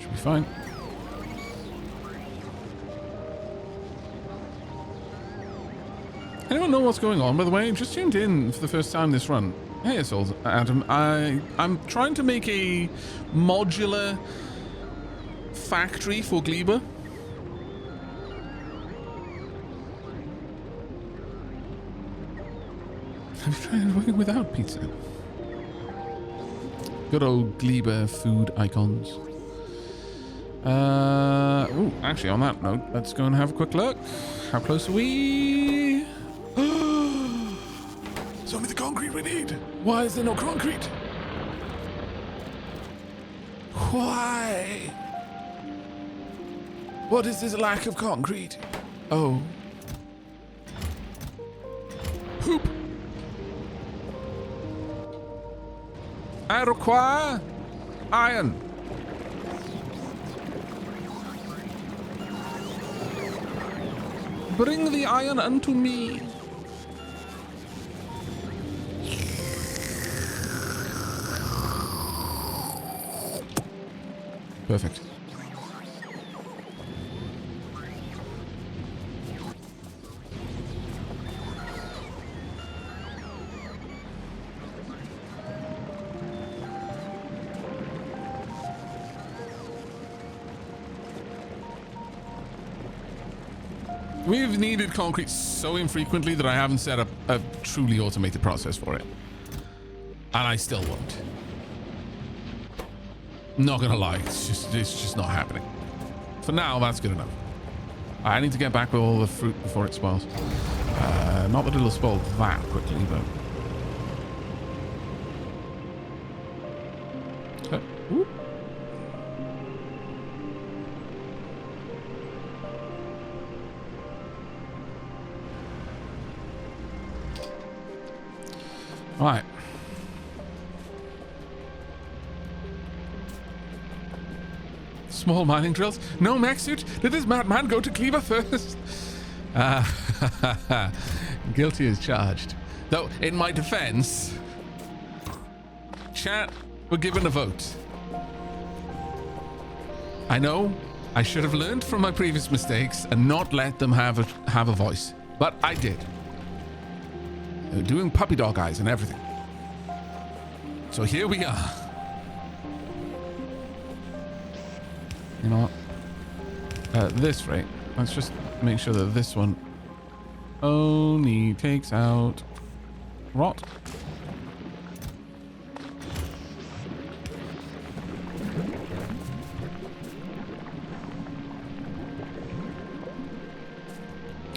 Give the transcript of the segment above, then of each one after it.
Should be fine. Anyone know what's going on, by the way? Just tuned in for the first time this run. Hey, it's all Adam. I'm trying to make a modular factory for Gleba. Have you tried working without pizza? Good old Gleba food icons. Ooh, actually, on that note, let's go and have a quick look. How close are we? It's only the concrete we need. Why is there no concrete? Why? What is this lack of concrete? Oh. Poop. I require iron. Bring the iron unto me. Perfect. We've needed concrete so infrequently that I haven't set up a truly automated process for it. And I still won't. Not gonna lie, it's just not happening. For now, that's good enough. I need to get back with all the fruit before it spoils. Not that it'll spoil that quickly, but... Whoop. All right. Small mining drills? No mech suit? Did this madman go to Cleaver first? Guilty as charged. Though, in my defense, chat were given a vote. I know I should have learned from my previous mistakes and not let them have a voice, but I did. They were doing puppy dog eyes and everything. So here we are. You know what? At this rate, let's just make sure that this one only takes out rot.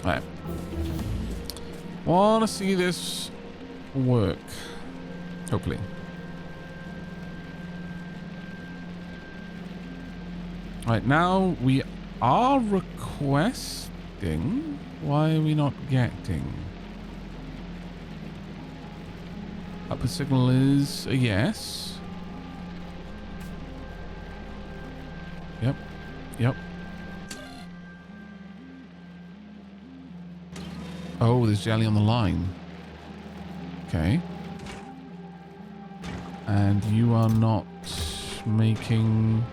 Alright. Want to see this work. Hopefully. Right, now we are requesting. Why are we not getting? Upper signal is a yes. Yep. Yep. Oh, there's jelly on the line. Okay. And you are not making...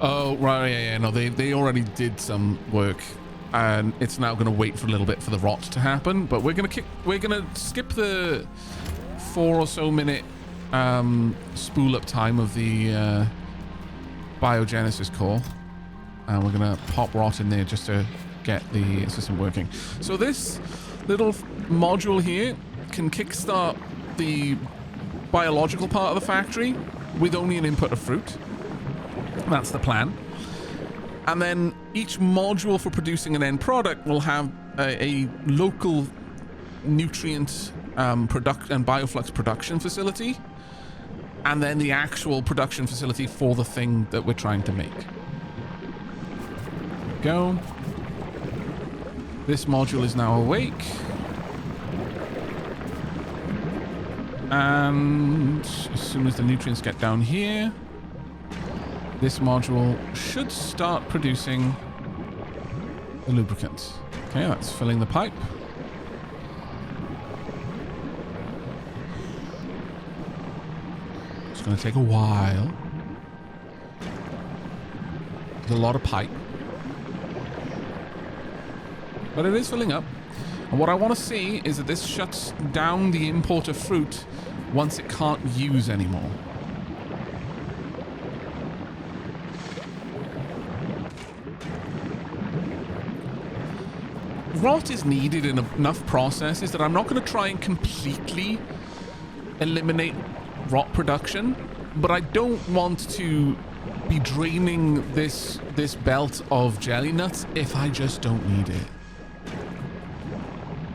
Oh, right, yeah, no, they already did some work, and it's now going to wait for a little bit for the rot to happen, but we're going to skip the 4 or so minute spool up time of the biogenesis core, and we're going to pop rot in there just to get the system working. So this little module here can kickstart the biological part of the factory with only an input of fruit. That's the plan. And then each module for producing an end product will have a local nutrient product and bioflux production facility, and then the actual production facility for the thing that we're trying to make. Go. This module is now awake. And as soon as the nutrients get down here, this module should start producing the lubricant. Okay, that's filling the pipe. It's going to take a while. There's a lot of pipe. But it is filling up. And what I want to see is that this shuts down the import of fruit once it can't use anymore. Rot is needed in enough processes that I'm not going to try and completely eliminate rot production, but I don't want to be draining this belt of jelly nuts if I just don't need it.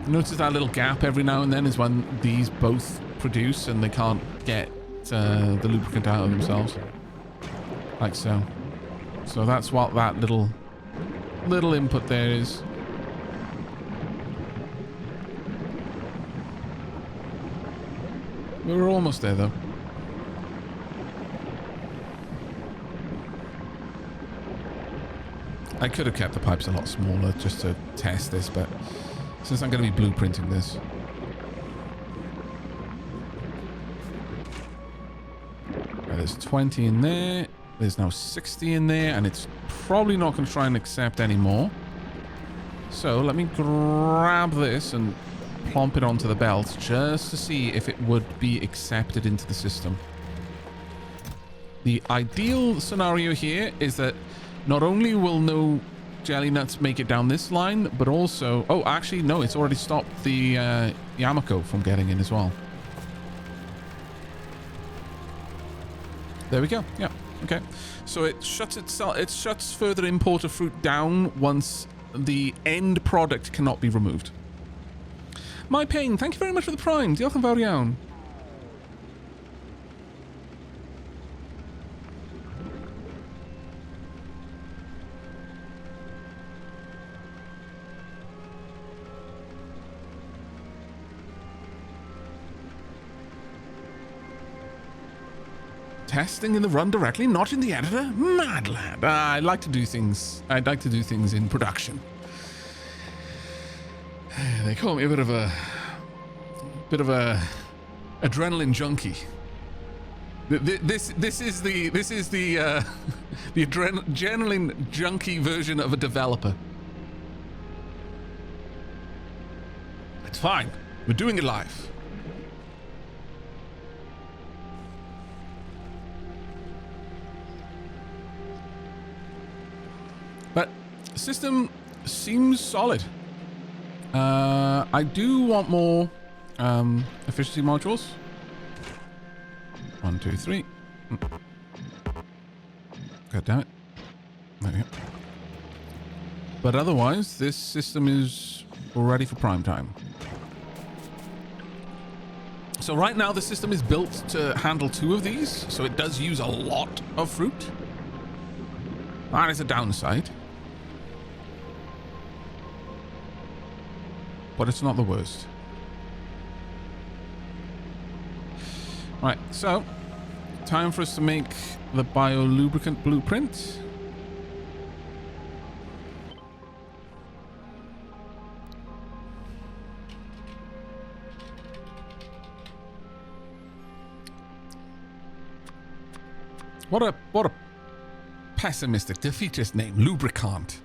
Notice that little gap every now and then is when these both produce and they can't get the lubricant out of themselves. Like so. So that's what that little input there is. We're almost there though. I could have kept the pipes a lot smaller just to test this, but since I'm going to be blueprinting this. Right, there's 20 in there. There's now 60 in there, and it's probably not going to try and accept any more. So let me grab this and plonk it onto the belt just to see if it would be accepted into the system. The ideal scenario here is that not only will no jelly nuts make it down this line, but also... Oh, actually, no, it's already stopped the Yamako from getting in as well. There we go. Yeah, okay. So it shuts itself... It shuts further import of fruit down once the end product cannot be removed. My Pain, thank you very much for the Prime. Diolch yn fawr iawn. Testing in the run directly, not in the editor? Mad lad. I'd like to do things. I'd like to do things in production. They call me a bit of a adrenaline junkie. This is the the adrenaline junkie version of a developer. It's fine. We're doing it live. But system seems solid. I do want more efficiency modules. 1, 2, 3. God damn it. There we go. But otherwise, this system is ready for prime time. So right now, the system is built to handle 2 of these, so it does use a lot of fruit. That is a downside. But it's not the worst. Right, so time for us to make the biolubricant blueprint. What a pessimistic, defeatist name, lubricant.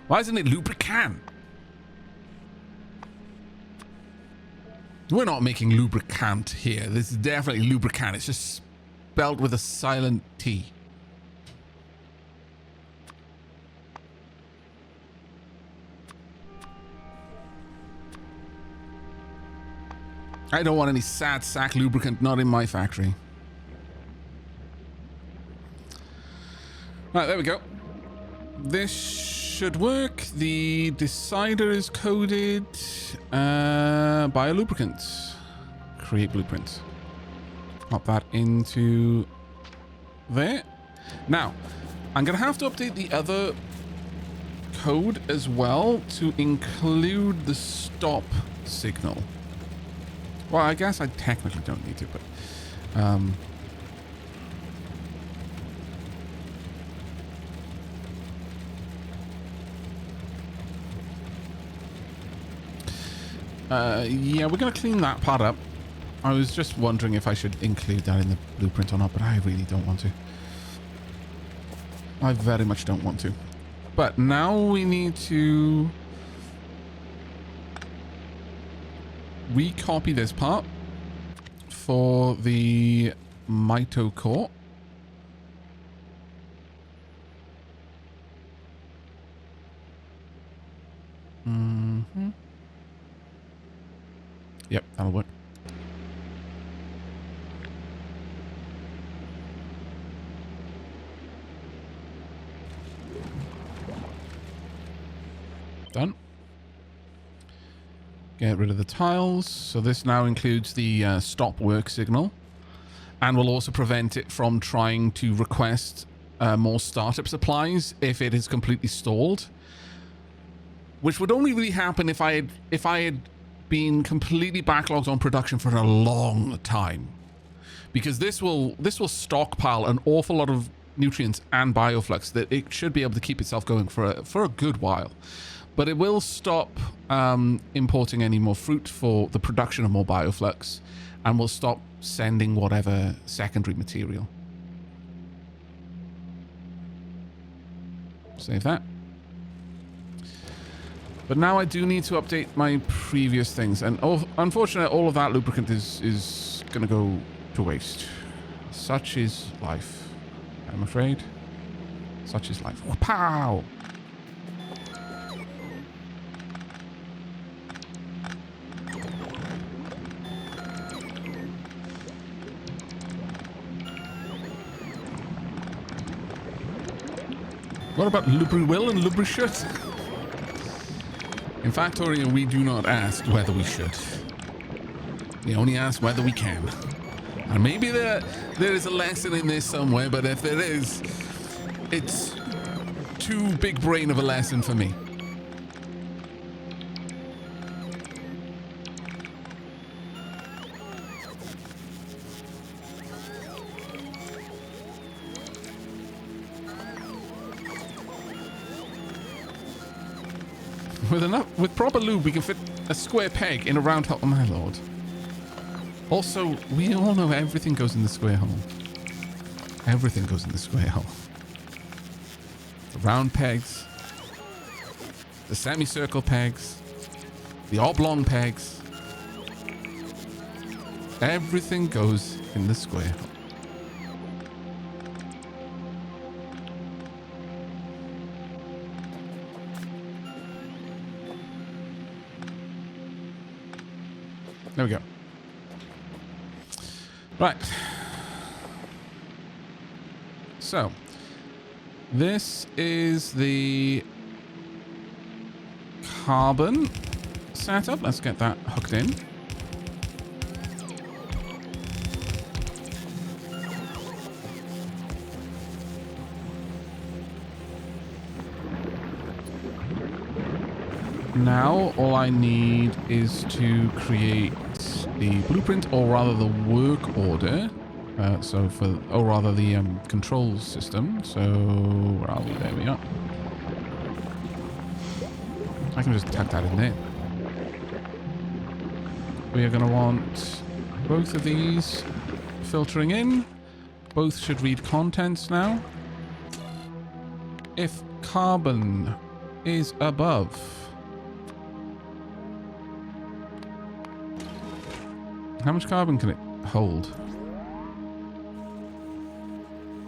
Why isn't it lubricant? We're not making lubricant here. This is definitely lubricant. It's just spelled with a silent T. I don't want any sad sack lubricant, not in my factory. Right, there we go. This should work. The decider is coded. Biolubricants. Create blueprint. Pop that into there. Now, I'm going to have to update the other code as well to include the stop signal. Well, I guess I technically don't need to, but... yeah, we're going to clean that part up. I was just wondering if I should include that in the blueprint or not, but I really don't want to. I very much don't want to. But now we need to recopy this part for the mitocore. Yep, that'll work. Done. Get rid of the tiles. So this now includes the stop work signal, and will also prevent it from trying to request more startup supplies if it is completely stalled, which would only really happen if I had been completely backlogged on production for a long time, because this will stockpile an awful lot of nutrients and bioflux that it should be able to keep itself going for a good while. But it will stop importing any more fruit for the production of more bioflux, and will stop sending whatever secondary material. Save that. But now I do need to update my previous things, and unfortunately all of that lubricant is going to go to waste. Such is life, I'm afraid. Such is life. Pow! What about Lubri-will and Lubri-should? In Factorio, we do not ask whether we should. We only ask whether we can. And maybe there is a lesson in this somewhere, but if there is, it's too big brain of a lesson for me. With proper lube, we can fit a square peg in a round hole. Oh my lord. Also, we all know everything goes in the square hole. Everything goes in the square hole. The round pegs, the semicircle pegs, the oblong pegs. Everything goes in the square hole. There we go. Right. So, this is the carbon setup. Let's get that hooked in. Now, all I need is to create the blueprint, or rather the work order. Or rather the control system. So, where are we? There we are. I can just tuck that in there. We are going to want both of these filtering in. Both should read contents now. If carbon is above, how much carbon can it hold?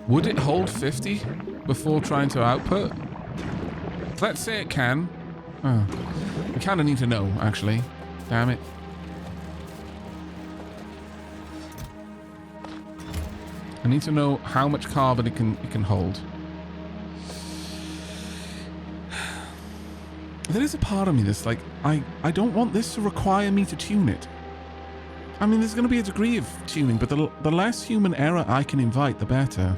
Would it hold 50 before trying to output? Let's say it can. Oh, we kind of need to know, actually. Damn it. I need to know how much carbon it can hold. There is a part of me that's like, I don't want this to require me to tune it. I mean, there's going to be a degree of tuning, but the less human error I can invite, the better.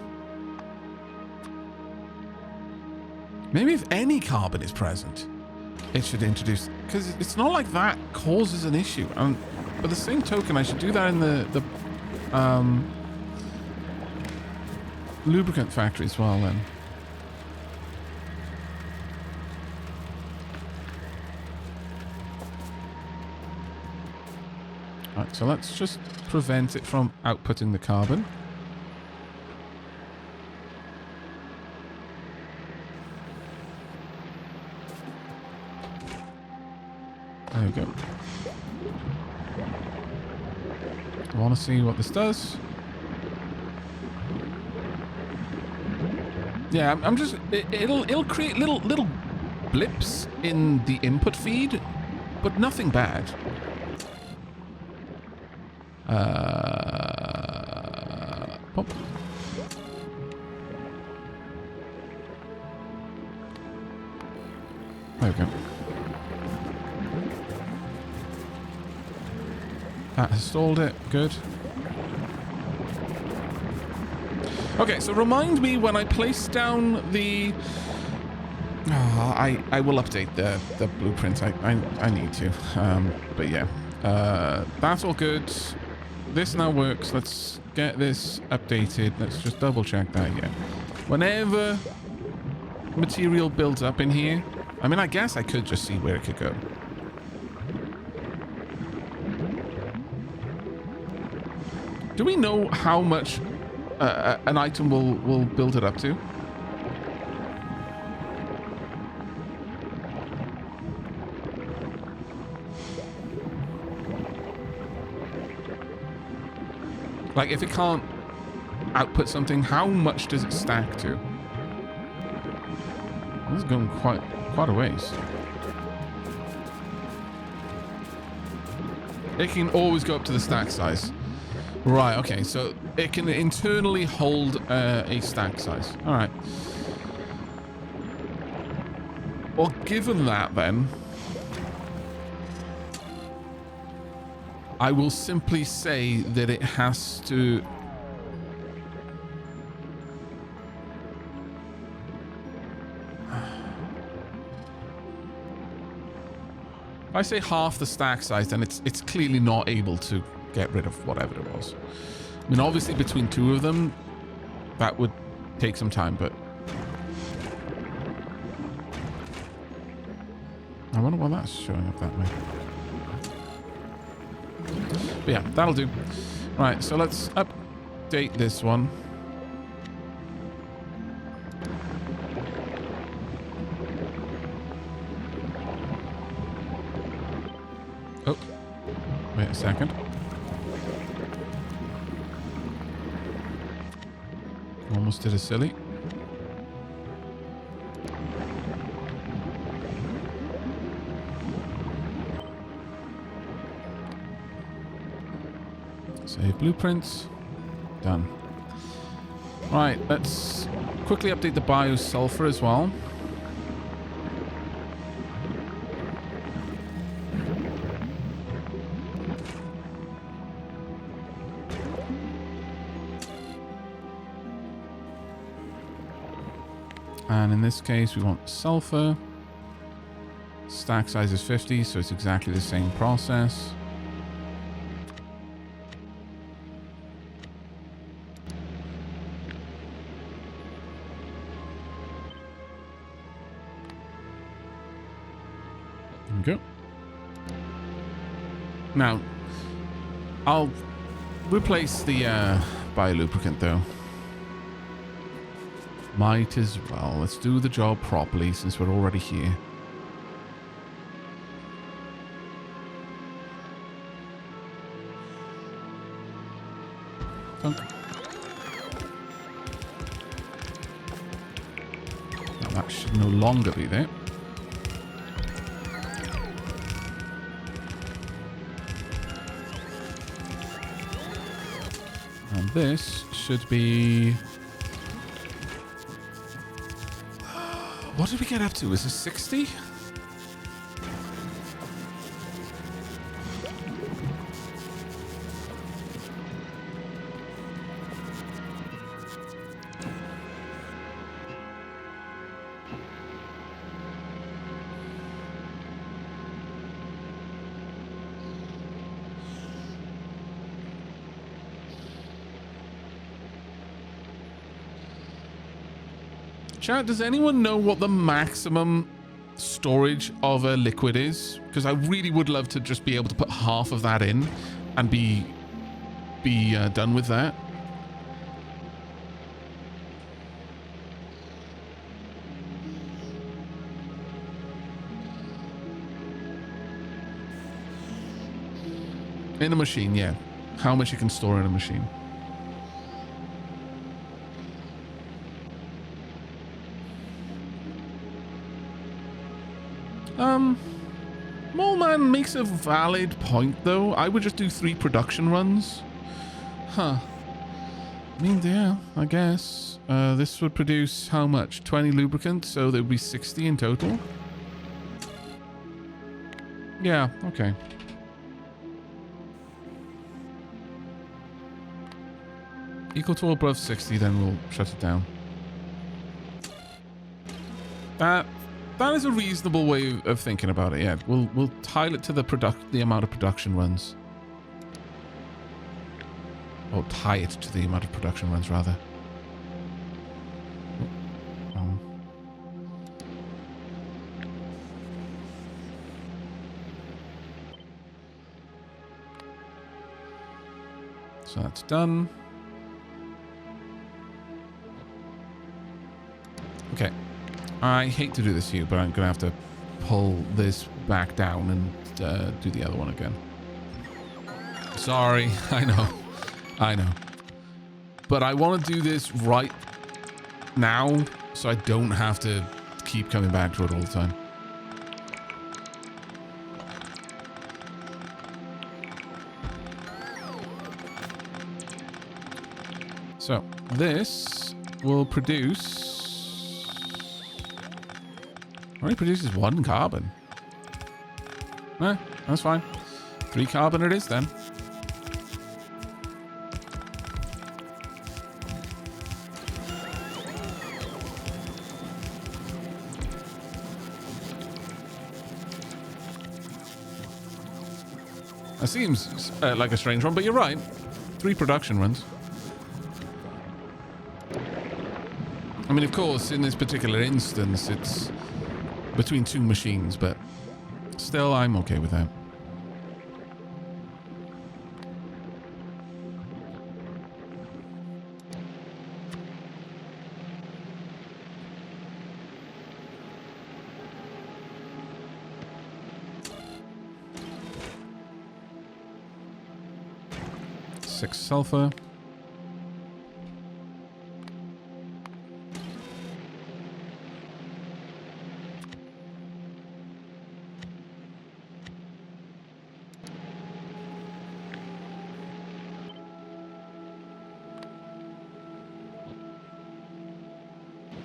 Maybe if any carbon is present, it should introduce... Because it's not like that causes an issue. By the same token, I should do that in the lubricant factory as well, then. Right, so let's just prevent it from outputting the carbon. There we go. I want to see what this does. Yeah, I'm just... It'll create little blips in the input feed, but nothing bad. Pop. There we go. That has stalled it. Good. Okay, so remind me when I place down the... Oh, I will update the blueprint. I need to. But yeah. That's all good. This now works. Let's get this updated. Let's just double check that, yeah. Whenever material builds up in here, I mean, I guess I could just see where it could go. Do we know how much an item will build it up to? Like, if it can't output something, how much does it stack to? This is going quite a ways. It can always go up to the stack size. Right, okay, so it can internally hold a stack size. All right. Well, given that, then, I will simply say that it has to... If I say half the stack size, then it's clearly not able to get rid of whatever it was. I mean, obviously between two of them, that would take some time, but... I wonder why that's showing up that way. But yeah, that'll do. Right, so let's update this one. Oh, wait a second. Almost did a silly. Save blueprints. Done. Right, let's quickly update the biosulfur as well. And in this case, we want sulfur. Stack size is 50, so it's exactly the same process. There we go. Now, I'll replace the biolubricant though. Might as well. Let's do the job properly since we're already here. Now that should no longer be there. And this should be... What did we get up to? Is it 60? Chat, does anyone know what the maximum storage of a liquid is? Because I really would love to just be able to put half of that in and be done with that. In a machine, yeah. How much you can store in a machine. Moleman makes a valid point, though. I would just do 3 production runs. Huh. I mean, yeah, I guess. This would produce how much? 20 lubricant, so there would be 60 in total. Yeah, okay. Equal to or above 60, then we'll shut it down. That is a reasonable way of thinking about it. Yeah, we'll tile it to the amount of production runs. Or tie it to the amount of production runs, rather. Oh. So that's done. Okay. I hate to do this to you, but I'm going to have to pull this back down and do the other one again. Sorry. I know. But I want to do this right now, so I don't have to keep coming back to it all the time. So, this will produce... Only produces 1 carbon. That's fine. 3 carbon it is then. That seems like a strange one, but you're right. 3 production runs. I mean, of course, in this particular instance, it's between 2 machines, but still, I'm okay with that. Six sulfur.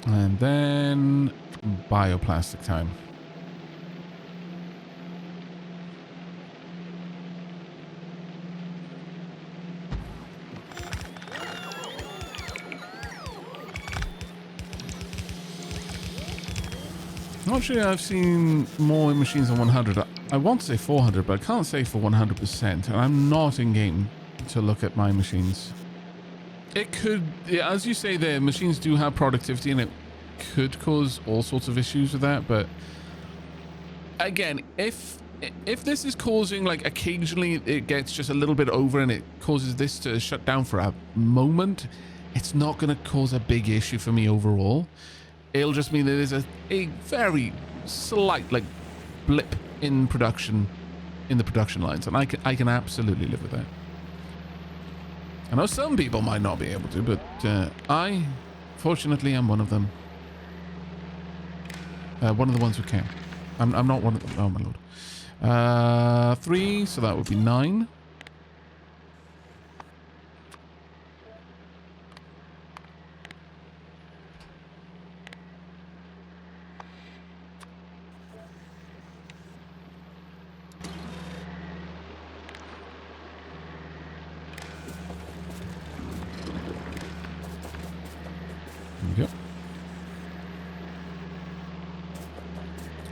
And then bioplastic time. Not sure I've seen more in machines than 100. I want to say 400, but I can't say for 100%. And I'm not in game to look at my machines. It could, as you say there, machines do have productivity and it could cause all sorts of issues with that. But again, if this is causing, like, occasionally it gets just a little bit over and it causes this to shut down for a moment, it's not going to cause a big issue for me overall. It'll just mean that there's a very slight, like, blip in production, in the production lines. And I can absolutely live with that. I know some people might not be able to, but I, fortunately, am one of them. One of the ones who can. I'm not one of them. Oh, my lord. 3, so that would be 9. Yep.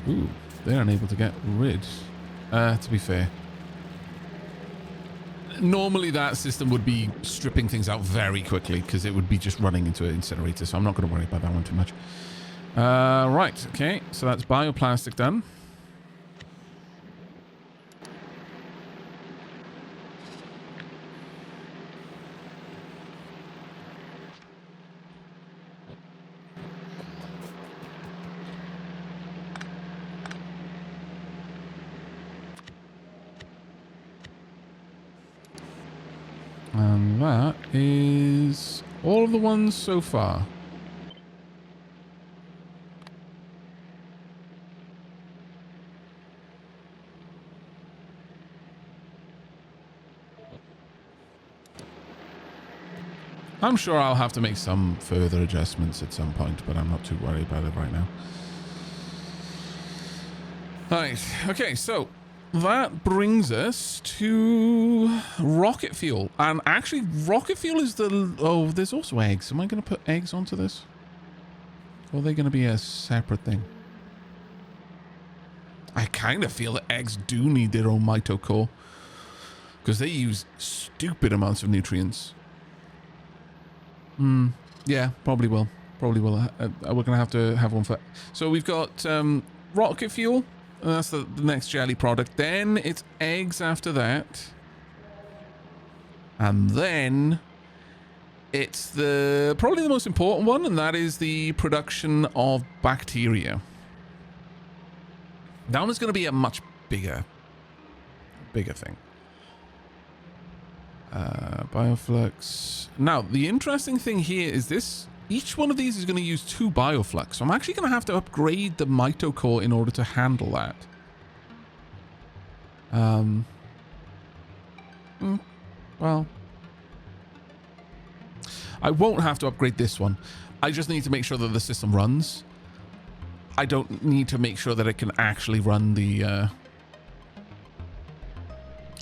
Ooh, they're unable to get rid. To be fair. Normally that system would be stripping things out very quickly because it would be just running into an incinerator, so I'm not going to worry about that one too much. Right, okay, so that's bioplastic done. And that is all of the ones so far. I'm sure I'll have to make some further adjustments at some point, but I'm not too worried about it right now. Right, okay, so that brings us to rocket fuel. And actually, rocket fuel is the... Oh, there's also eggs. Am I going to put eggs onto this? Or are they going to be a separate thing? I kind of feel that eggs do need their own mitochore, because they use stupid amounts of nutrients. Yeah, probably will. Probably will. We're going to have one for... So we've got rocket fuel. And that's the next jelly product. Then it's eggs after that. And then it's probably the most important one, and that is the production of bacteria. That one is going to be a much bigger thing. Bioflux. Now, the interesting thing here is this. Each one of these is going to use 2 bioflux. So I'm actually going to have to upgrade the mitochore in order to handle that. Well, I won't have to upgrade this one. I just need to make sure that the system runs. I don't need to make sure that it can actually run the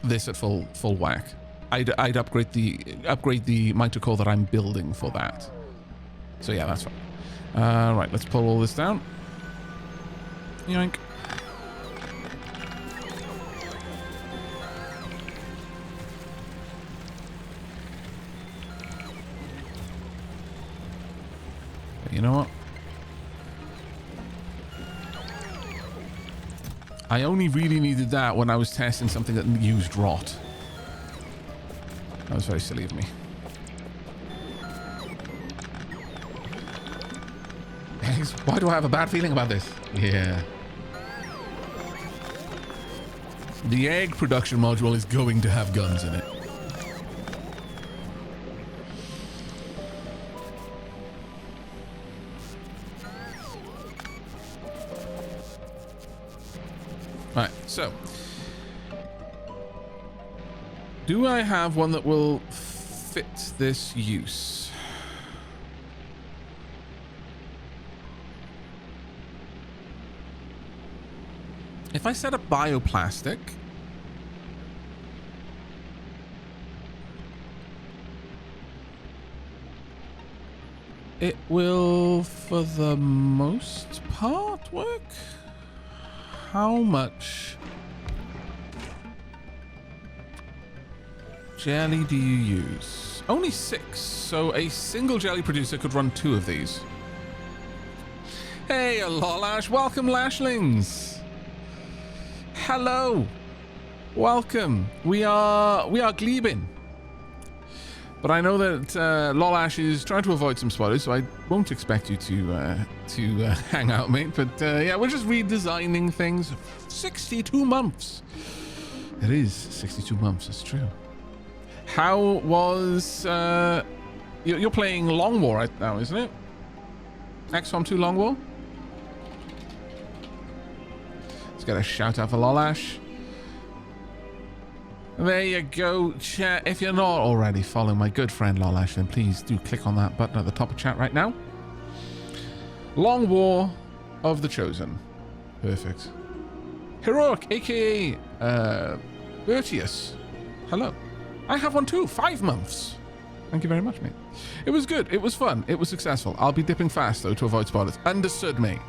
this at full whack. I'd upgrade the mitochore that I'm building for that. So yeah, that's fine. Right, let's pull all this down. Yoink. You know what? I only really needed that when I was testing something that used rot. That was very silly of me. Why do I have a bad feeling about this? Yeah. The egg production module is going to have guns in it. Right, so. Do I have one that will fit this use? If I set up bioplastic, it will, for the most part, work. How much jelly do you use? Only 6, so a single jelly producer could run 2 of these. Hey, Lolash, welcome, Lashlings. Hello, welcome. We are Glebin, but I know that Lolash is trying to avoid some spoilers, so I won't expect you to hang out, mate. But yeah, we're just redesigning things. 62 months. It is 62 months. That's true. How was you're playing Long War right now, isn't it? XCOM 2 Long War. Get a shout out for Lolash. There you go, chat. If you're not already following my good friend Lolash, then please do click on that button at the top of chat right now. Long War of the Chosen. Perfect. Heroic, aka Bertius. Hello. I have one too. 5 months. Thank you very much, mate. It was good. It was fun. It was successful. I'll be dipping fast though to avoid spoilers. Understood, mate.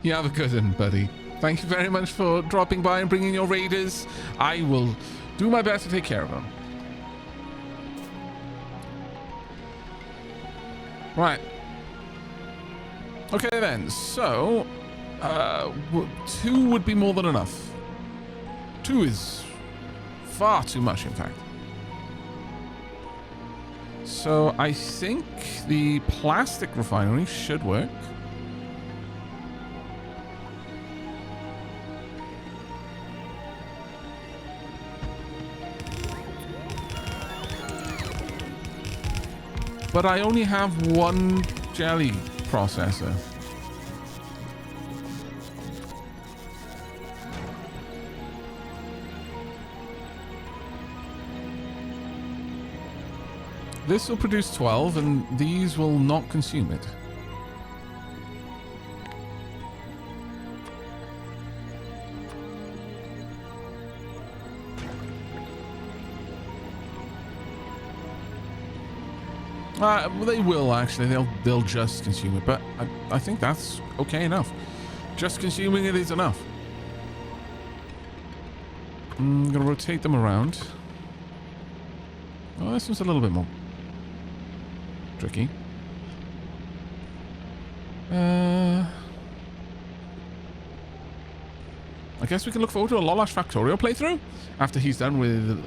You have a good one, buddy. Thank you very much for dropping by and bringing your raiders. I will do my best to take care of them. Right. Okay then, so 2 would be more than enough. 2 is far too much, in fact. So I think the plastic refinery should work. But I only have one jelly processor. This will produce 12, and these will not consume it. They will actually. They'll just consume it, but I think that's okay enough. Just consuming it is enough. I'm gonna rotate them around. Oh, this one's a little bit more tricky. I guess we can look forward to a Lolash Factorio playthrough after he's done with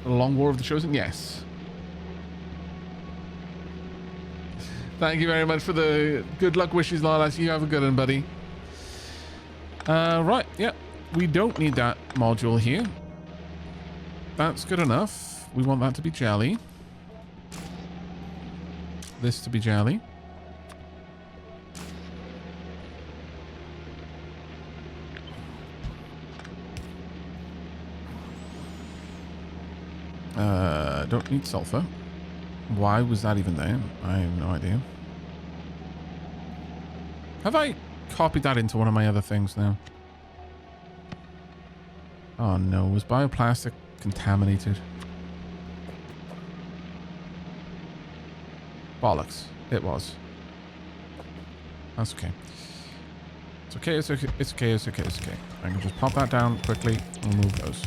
the Long War of the Chosen. Yes. Thank you very much for the good luck wishes, Lolash. You have a good one, buddy. Right, yeah. We don't need that module here. That's good enough. We want that to be jelly. This to be jelly. Don't need sulfur. Why was that even there? I have no idea. Have I copied that into one of my other things now? Oh no, was bioplastic contaminated? Bollocks. It was. That's okay. It's okay, it's okay, it's okay, it's okay, it's okay. I can just pop that down quickly and remove those.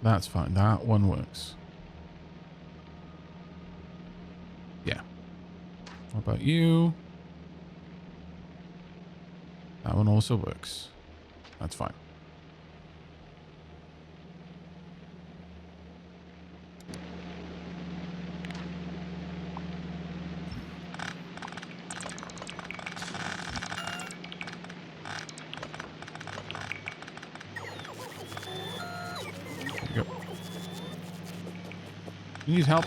That's fine. That one works. Yeah. What about you? That one also works. That's fine. You need help?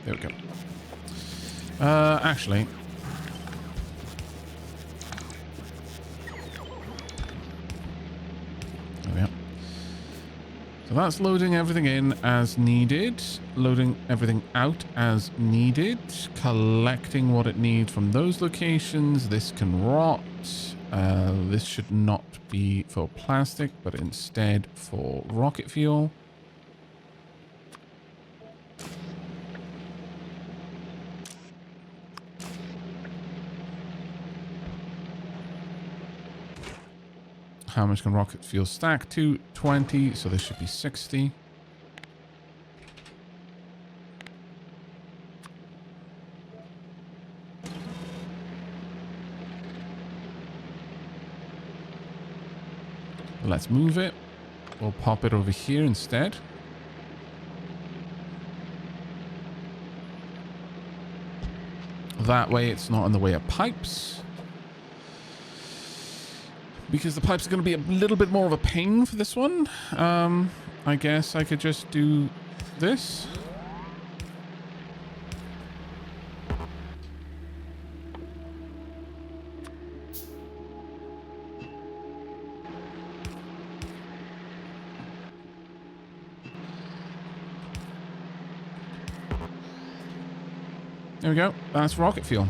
There we go. Actually. There we are. So that's loading everything in as needed. Loading everything out as needed. Collecting what it needs from those locations. This can rot. This should not be for plastic, but instead for rocket fuel. How much can rocket fuel stack to? 20, so this should be 60. Let's move it. We'll pop it over here instead. That way it's not in the way of pipes. Because the pipes are going to be a little bit more of a pain for this one. I guess I could just do this. There we go. That's rocket fuel.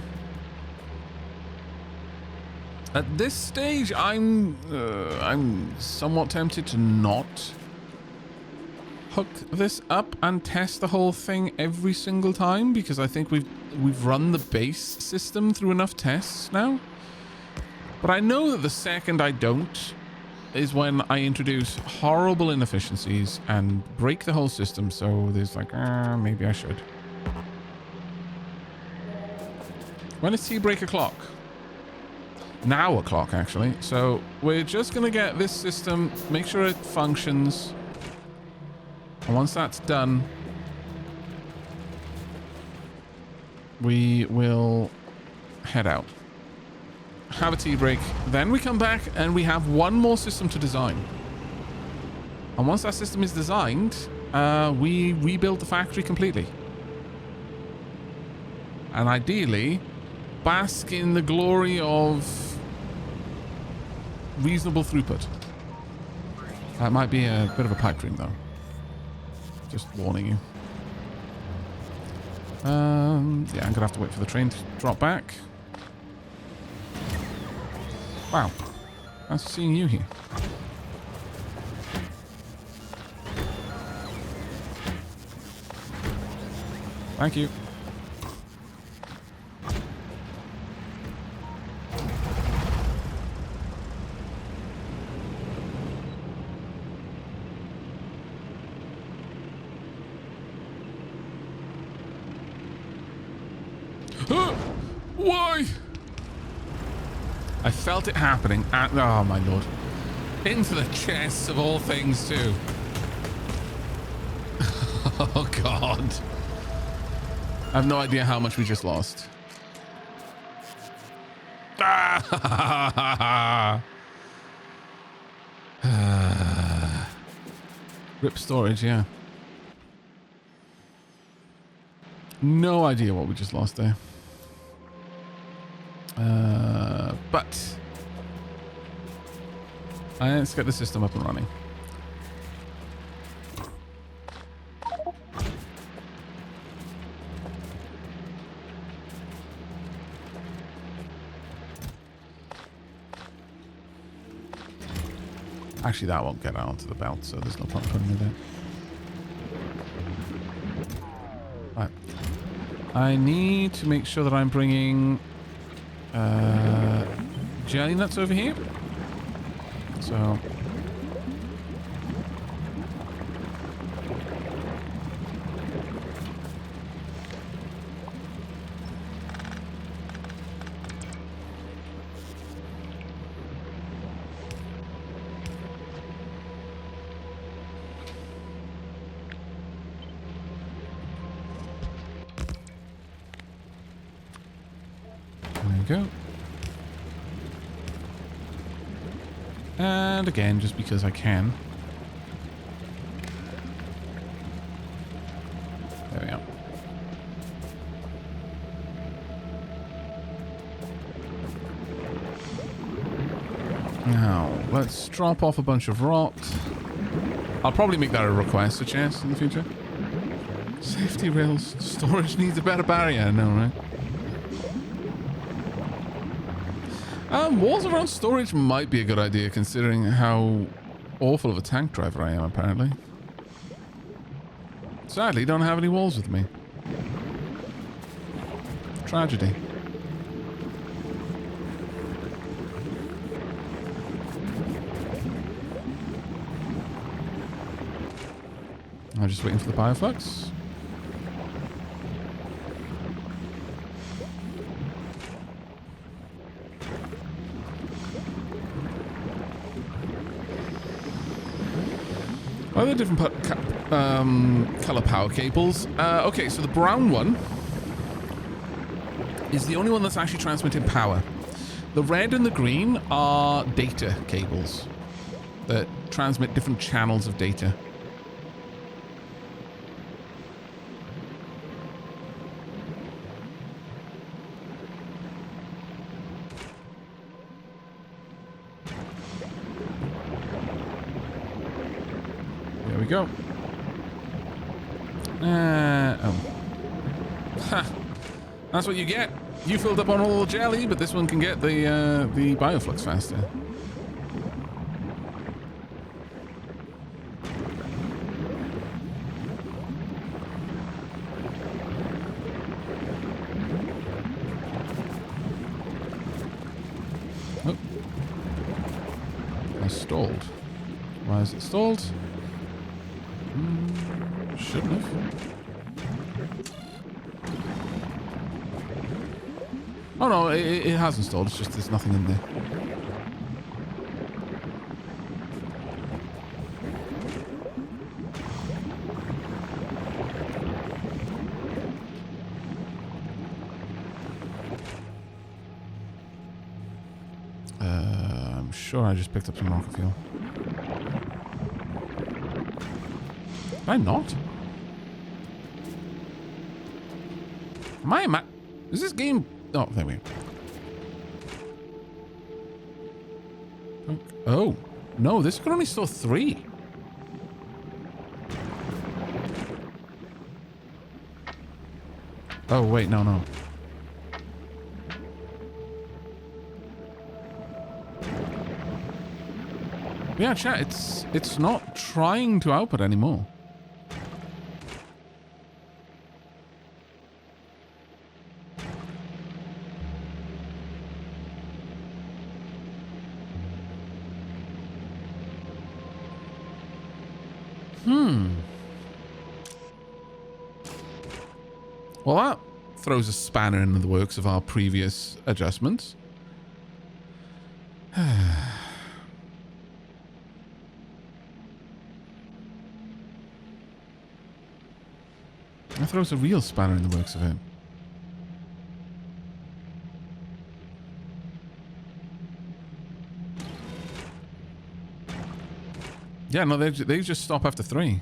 At this stage, I'm somewhat tempted to not hook this up and test the whole thing every single time, because I think we've run the base system through enough tests now. But I know that the second I don't is when I introduce horrible inefficiencies and break the whole system. So there's like, maybe I should. When is tea break o'clock? Now o'clock, actually. So we're just going to get this system, make sure it functions. And once that's done, we will head out. Have a tea break. Then we come back and we have one more system to design. And once that system is designed, we rebuild the factory completely. And ideally, bask in the glory of reasonable throughput. That might be a bit of a pipe dream, though. Just warning you. Yeah, I'm going to have to wait for the train to drop back. Wow. Nice seeing you here. Thank you. Why? I felt it happening. Oh my lord. Into the chests of all things too. Oh god. I have no idea how much we just lost. Rip storage, yeah. No idea what we just lost there. But let's get the system up and running. Actually, that won't get out onto the belt, so there's no point putting it there. Right. I need to make sure that I'm bringing jelly nuts over here. So there we go. And again, just because I can. There we go. Now, let's drop off a bunch of rot. I'll probably make that a request to chest in the future. Safety rails. Storage needs a better barrier. I know, right? Walls around storage might be a good idea, considering how awful of a tank driver I am, apparently. Sadly, don't have any walls with me. Tragedy. I'm just waiting for the bioflux. Are there different color power cables? Okay, so the brown one is the only one that's actually transmitting power. The red and the green are data cables that transmit different channels of data. There we go. Oh. Ha! That's what you get. You filled up on all the jelly, but this one can get the bioflux faster. Oh. I stalled. Why is it stalled? Shouldn't have. Oh no, it has installed. It's just there's nothing in there. I'm sure I just picked up some rocket fuel. Did I not? Am I? Is this game? Oh, there we go. Oh, no, this can only store 3. Oh, wait, no. Yeah, chat, it's not trying to output anymore. Well, that throws a spanner into the works of our previous adjustments. That throws a real spanner in the works of it. Yeah, no, they just stop after 3.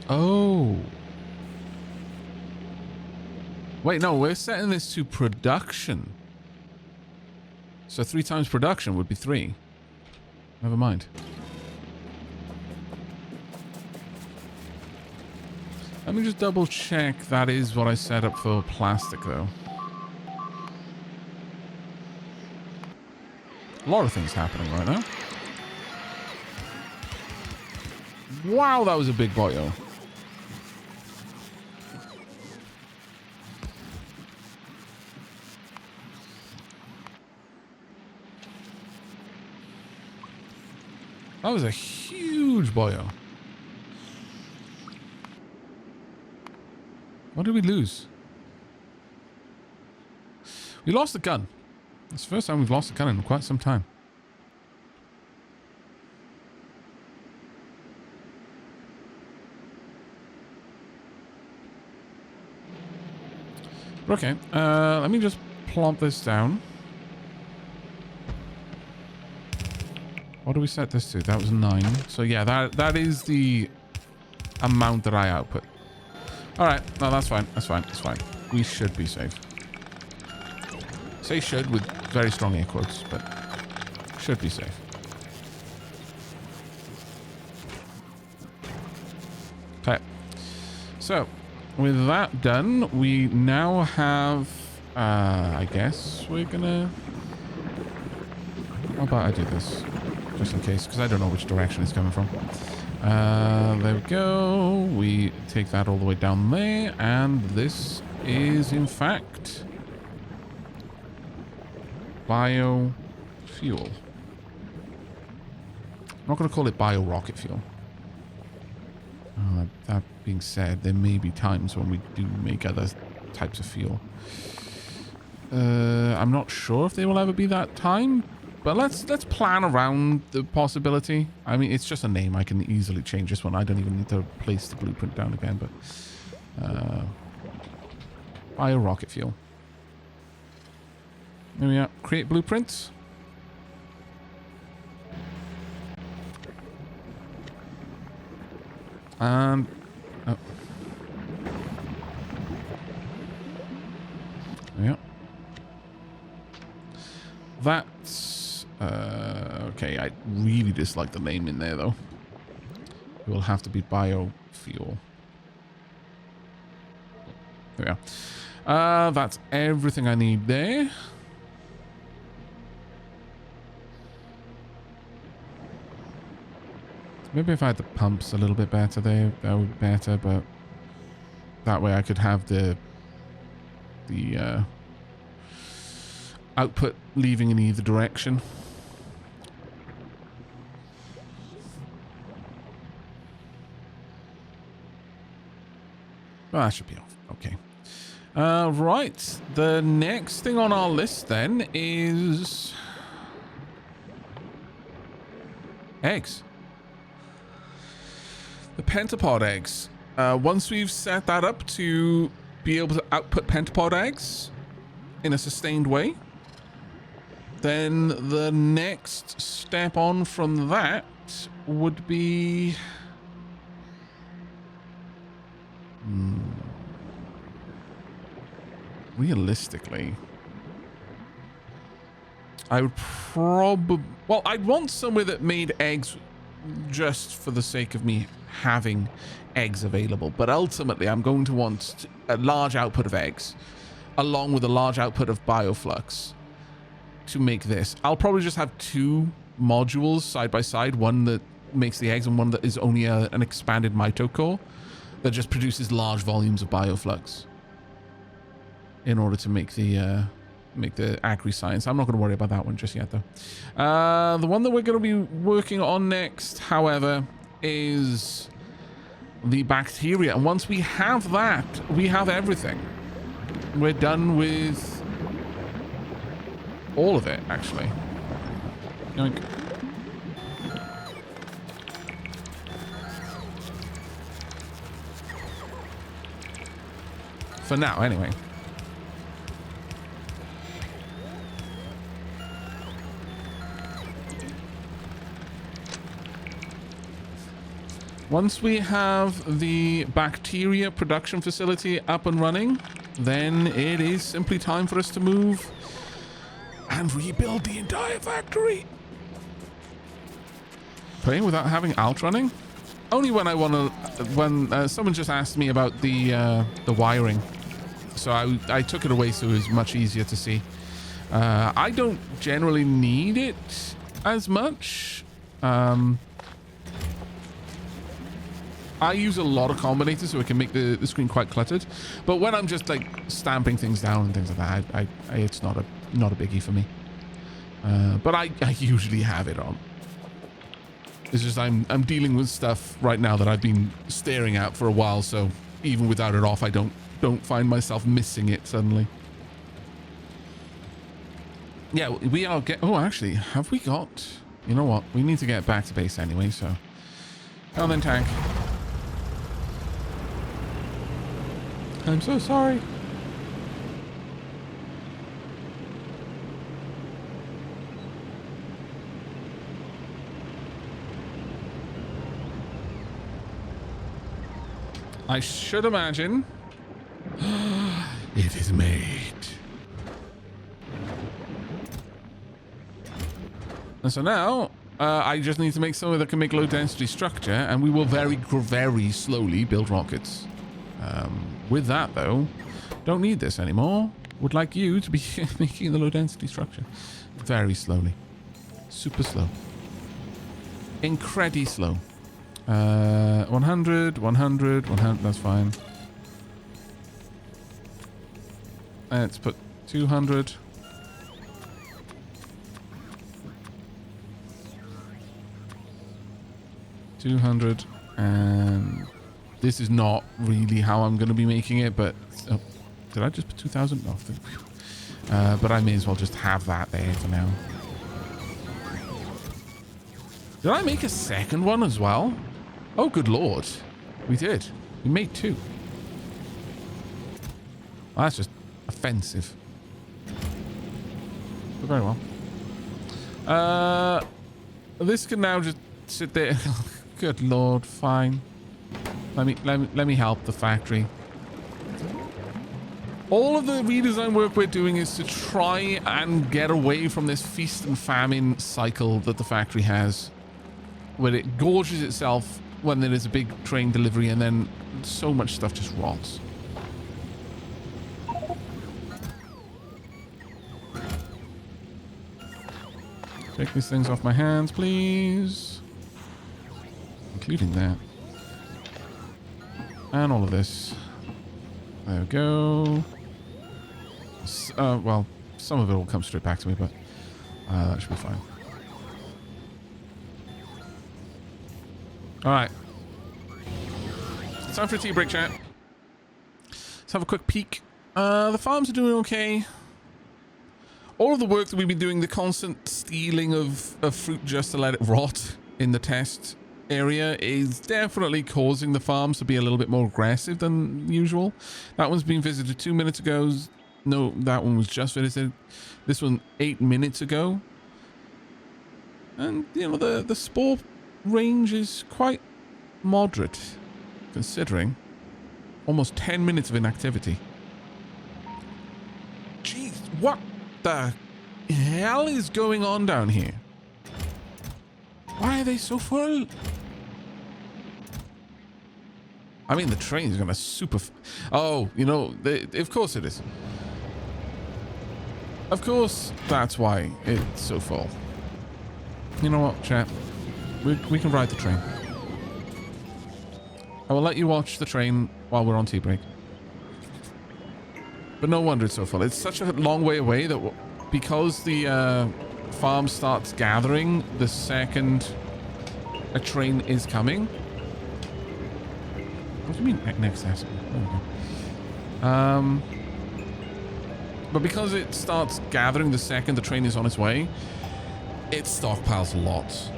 Oh. Wait, no, we're setting this to production. So 3 times production would be 3. Never mind. Let me just double check that is what I set up for plastic, though. A lot of things happening right now. Wow, that was a big boyo. That was a huge boyo. What did we lose? We lost the gun. It's the first time we've lost a gun in quite some time. Okay, let me just plump this down. What do we set this to? That was 9. So yeah, that is the amount that I output. All right, no, that's fine. That's fine. That's fine. We should be safe. Say should with very strong air quotes, but should be safe. Okay. So, with that done, we now have, I guess we're gonna... How about I do this? Just in case, because I don't know which direction it's coming from. There we go. We take that all the way down there, and this is, in fact, biofuel. I'm not going to call it bio-rocket fuel. That being said, there may be times when we do make other types of fuel. I'm not sure if there will ever be that time, but let's plan around the possibility. I mean, it's just a name. I can easily change this one. I don't even need to place the blueprint down again, but bio-rocket fuel. There we are. Create blueprints. And oh. Yeah. That's okay. I really dislike the name in there, though. It will have to be biofuel. There we are. That's everything I need there. Maybe if I had the pumps a little bit better there, that would be better, but That way I could have the output leaving in either direction. Well, that should be off. Okay. Right. The next thing on our list then is eggs. The pentapod eggs. Once we've set that up to be able to output pentapod eggs in a sustained way, then the next step on from that would be... realistically, I would probably... Well, I'd want somewhere that made eggs just for the sake of me having eggs available. But ultimately, I'm going to want a large output of eggs, along with a large output of bioflux to make this. I'll probably just have two modules side by side, one that makes the eggs and one that is only an expanded mitocore that just produces large volumes of bioflux in order to make the agri-science. I'm not going to worry about that one just yet, though. The one that we're going to be working on next, however, is the bacteria. And once we have that, we have everything. We're done with all of it, actually. Yoink. For now, anyway. Once we have the bacteria production facility up and running, then it is simply time for us to move and rebuild the entire factory. Playing without having alt running? Only when I want to... When someone just asked me about the wiring. So I took it away so it was much easier to see. I don't generally need it as much. I use a lot of combinators so it can make the screen quite cluttered. But when I'm just like stamping things down and things like that, it's not a biggie for me. But I usually have it on. It's just I'm dealing with stuff right now that I've been staring at for a while, so even without it off, I don't find myself missing it suddenly. Yeah, we are oh, actually, have we got... You know what? We need to get back to base anyway, so... Come then, tank. I'm so sorry. I should imagine it is made. And so now I just need to make something that can make low density structure, and we will very, very slowly build rockets. With that, though, don't need this anymore. Would like you to be making the low density structure. Very slowly. Super slow. Incredibly slow. 100, 100, 100, that's fine. Let's put 200. And this is not really how I'm going to be making it, but... Oh, did I just put 2,000? No. But I may as well just have that there for now. Did I make a second one as well? Oh, good lord. We did. We made two. Well, that's just offensive. But very well. This can now just sit there. Good lord, fine. Let me help the factory. All of the redesign work we're doing is to try and get away from this feast and famine cycle that the factory has, where it gorges itself when there is a big train delivery and then so much stuff just rots. Take these things off my hands, please. Including that. And all of this. There we go. Well, some of it will come straight back to me, but that should be fine. All right. It's time for a tea break, chat. Let's have a quick peek. The farms are doing okay. All of the work that we've been doing, the constant stealing of fruit just to let it rot in the test area is definitely causing the farms to be a little bit more aggressive than usual. That one's been visited 2 minutes ago. No, that one was just visited. This one 8 minutes ago. And, you know, the spore range is quite moderate, considering almost 10 minutes of inactivity. Jeez, what the hell is going on down here? Why are they so full? I mean, the train is gonna oh, you know, of course it is. Of course, that's why it's so full. You know what, chat? We can ride the train. I will let you watch the train while we're on tea break. But no wonder it's so full. It's such a long way away that because the farm starts gathering the second a train is coming. What do you mean next asset? Oh, okay. But because it starts gathering the second the train is on its way, it stockpiles lots.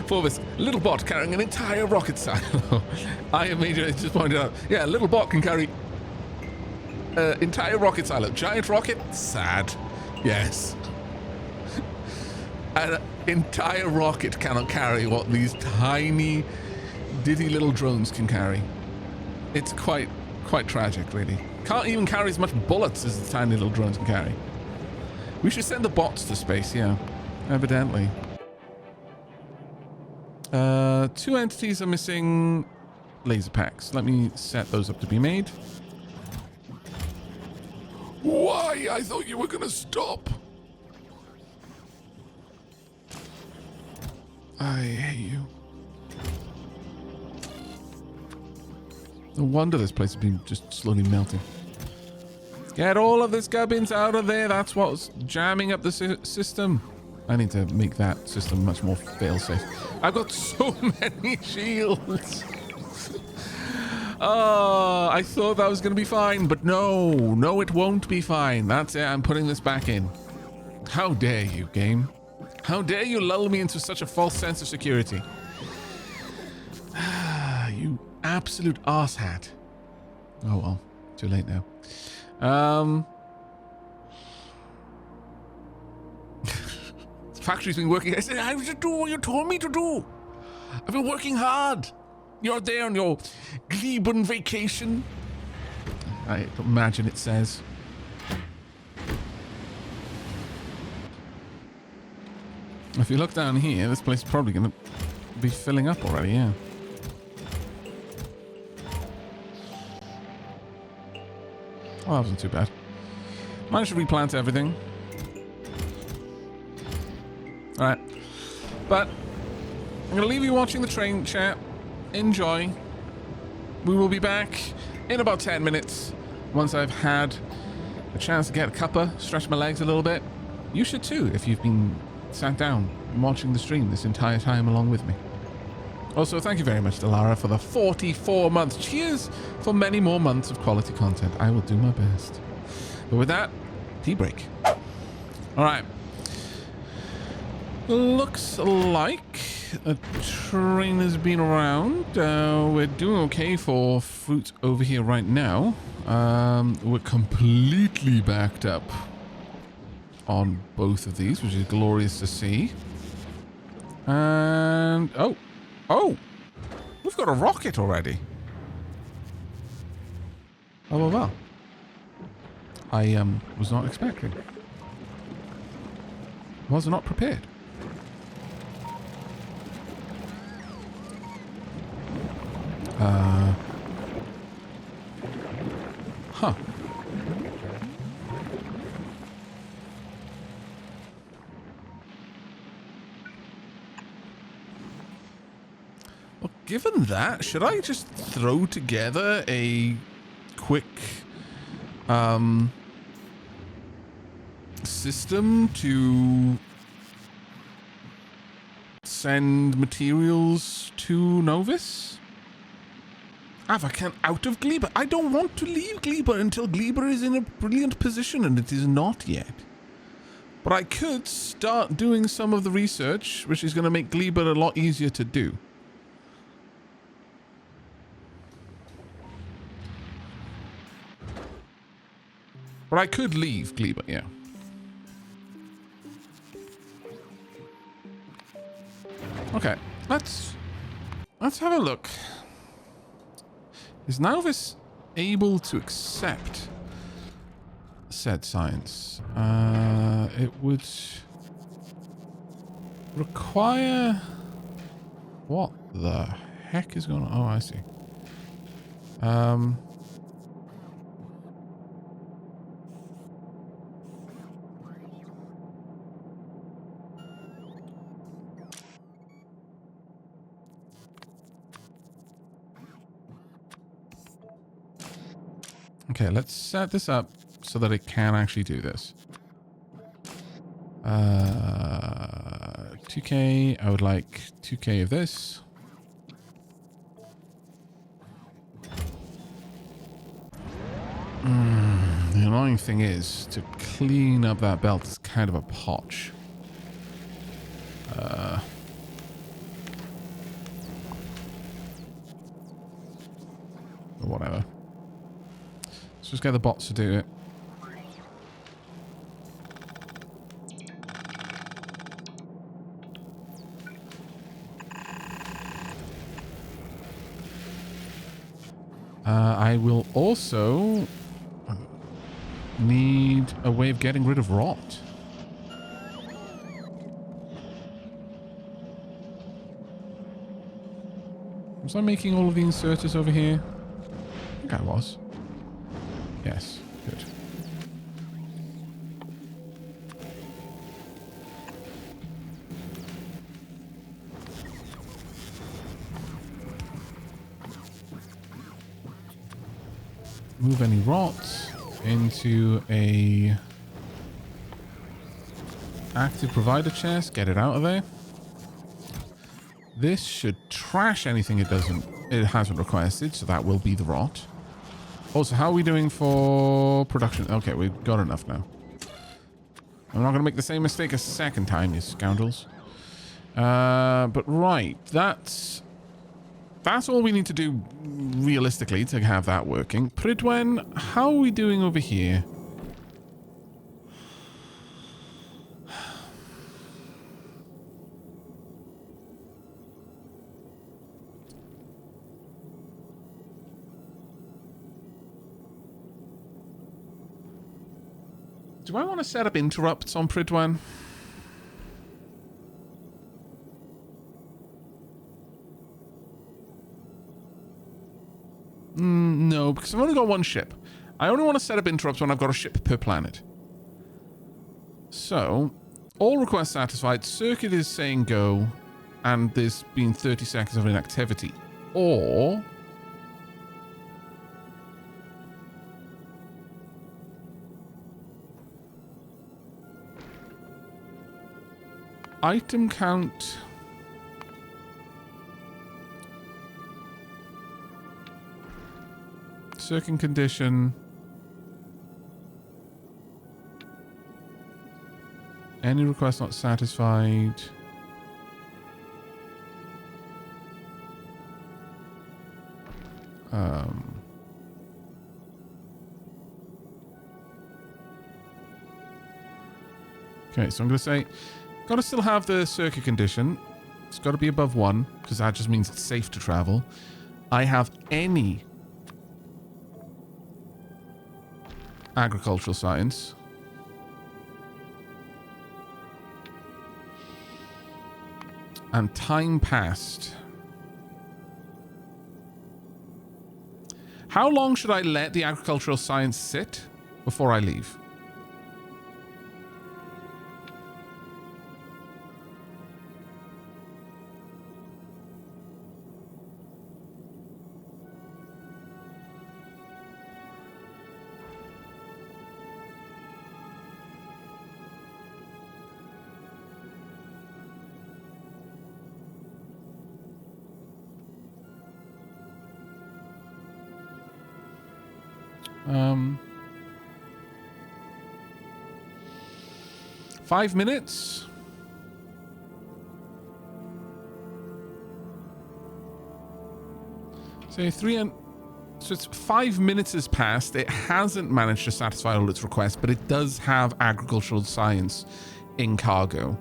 Forbes, little bot carrying an entire rocket silo. I immediately just pointed out, yeah, little bot can carry entire rocket silo. Giant rocket? Sad. Yes. An entire rocket cannot carry what these tiny, ditty little drones can carry. It's quite tragic, really. Can't even carry as much bullets as the tiny little drones can carry. We should send the bots to space, yeah. Evidently. 2 entities are missing laser packs. Let me set those up to be made. Why? I thought you were gonna stop. I hate you. No wonder this place has been just slowly melting. Get all of this gubbins out of there. That's what's jamming up the system. I need to make that system much more fail-safe. I've got so many shields. Oh, I thought that was going to be fine, but no, it won't be fine. That's it. I'm putting this back in. How dare you, game? How dare you lull me into such a false sense of security? You absolute arsehat. Oh well, too late now. Factory's been working. I said, I should do what you told me to do. I've been working hard. You're there on your Gleben vacation. I imagine it says. If you look down here, this place is probably going to be filling up already, yeah. Oh, that wasn't too bad. Managed to replant everything. Alright. But I'm going to leave you watching the train, chat. Enjoy. We will be back in about 10 minutes once I've had a chance to get a cuppa, stretch my legs a little bit. You should too if you've been sat down and watching the stream this entire time along with me. Also, thank you very much to Lara for the 44 months. Cheers for many more months of quality content. I will do my best. But with that, tea break. All right. Looks like a train has been around. We're doing okay for fruit over here right now. We're completely backed up on both of these, which is glorious to see. And oh, we've got a rocket already. Oh well. I was not expecting. Was not prepared. Huh. Well, given that, should I just throw together a quick system to send materials to Novus? Aavak out of Gleba. I don't want to leave Gleba until Gleba is in a brilliant position, and it is not yet. But I could start doing some of the research, which is going to make Gleba a lot easier to do. But I could leave Gleba, yeah. Okay, let's have a look. Is Novus able to accept said science? It would require... What the heck is going on? Oh, I see. Okay, let's set this up so that it can actually do this. 2K, I would like 2K of this. The annoying thing is, to clean up that belt is kind of a potch. Whatever. Let's just get the bots to do it. I will also need a way of getting rid of rot. Was I making all of the inserters over here? I think I was. Yes, good. Move any rot into a active provider chest. Get it out of there. This should trash anything it hasn't requested, so that will be the rot. Also, how are we doing for production? Okay, we've got enough now. I'm not going to make the same mistake a second time, you scoundrels. But right, that's all we need to do realistically to have that working. Pridwen, how are we doing over here? Do I want to set up interrupts on Pridwen? No, because I've only got one ship. I only want to set up interrupts when I've got a ship per planet. So, all requests satisfied, circuit is saying go, and there's been 30 seconds of inactivity. Or... item count... circuit condition... any request not satisfied... okay, so I'm going to say... got to still have the circuit condition. It's got to be above 1, because that just means it's safe to travel. I have any agricultural science. And time passed. How long should I let the agricultural science sit before I leave? 5 minutes. So so it's 5 minutes has passed. It hasn't managed to satisfy all its requests, but it does have agricultural science in cargo.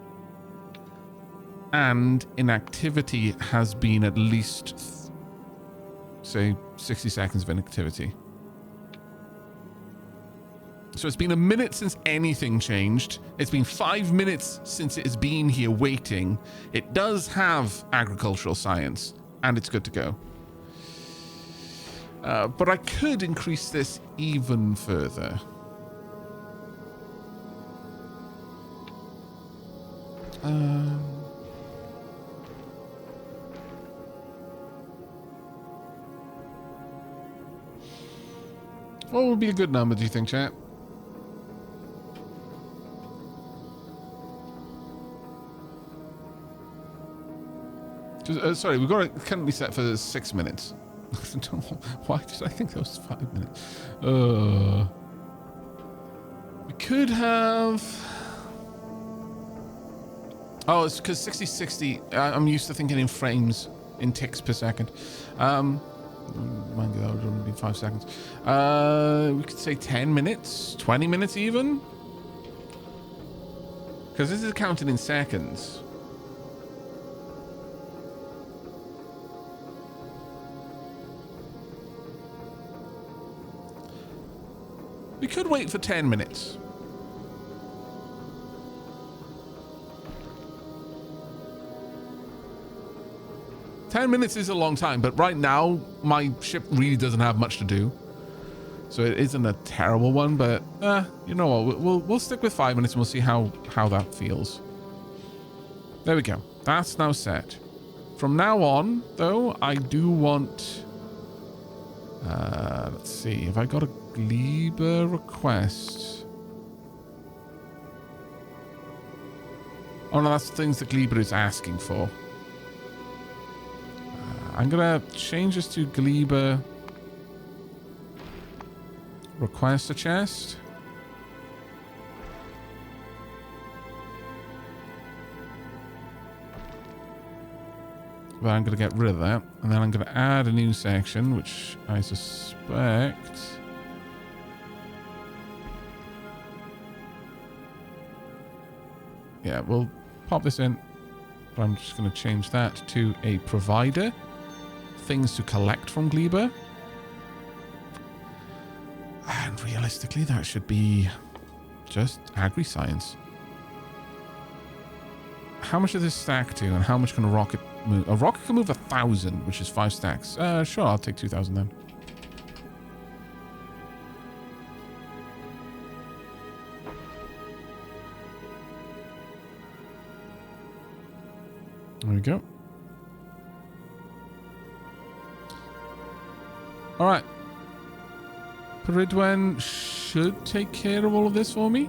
And inactivity has been at least, say, 60 seconds of inactivity. So it's been a minute since anything changed. It's been 5 minutes since it has been here waiting. It does have agricultural science, and it's good to go. But I could increase this even further. What would be a good number, do you think, chat? Sorry, we've got it currently set for 6 minutes. I don't know why did I think that was 5 minutes? We could have... Oh, it's because 60. I'm used to thinking in frames, in ticks per second. Mind you, that would only be 5 seconds. We could say 10 minutes, 20 minutes even. Because this is counted in seconds. We could wait for 10 minutes. Ten minutes is a long time, but right now my ship really doesn't have much to do, so it isn't a terrible one. But you know what? We'll stick with 5 minutes and we'll see how that feels. There we go. That's now set. From now on, though, I do want. Let's see. If I got a Gleba request. Oh no, that's things that Gleba is asking for. I'm gonna change this to Gleba request a chest. But I'm gonna get rid of that, and then I'm gonna add a new section, which I suspect. Yeah, we'll pop this in, but I'm just gonna change that to a provider. Things to collect from Gleba. And realistically, that should be just agri-science. How much does this stack to, and how much can a rocket move? A rocket can move 1,000, which is 5 stacks. Sure, I'll take 2,000 then. There we go. All right. Peridwen should take care of all of this for me.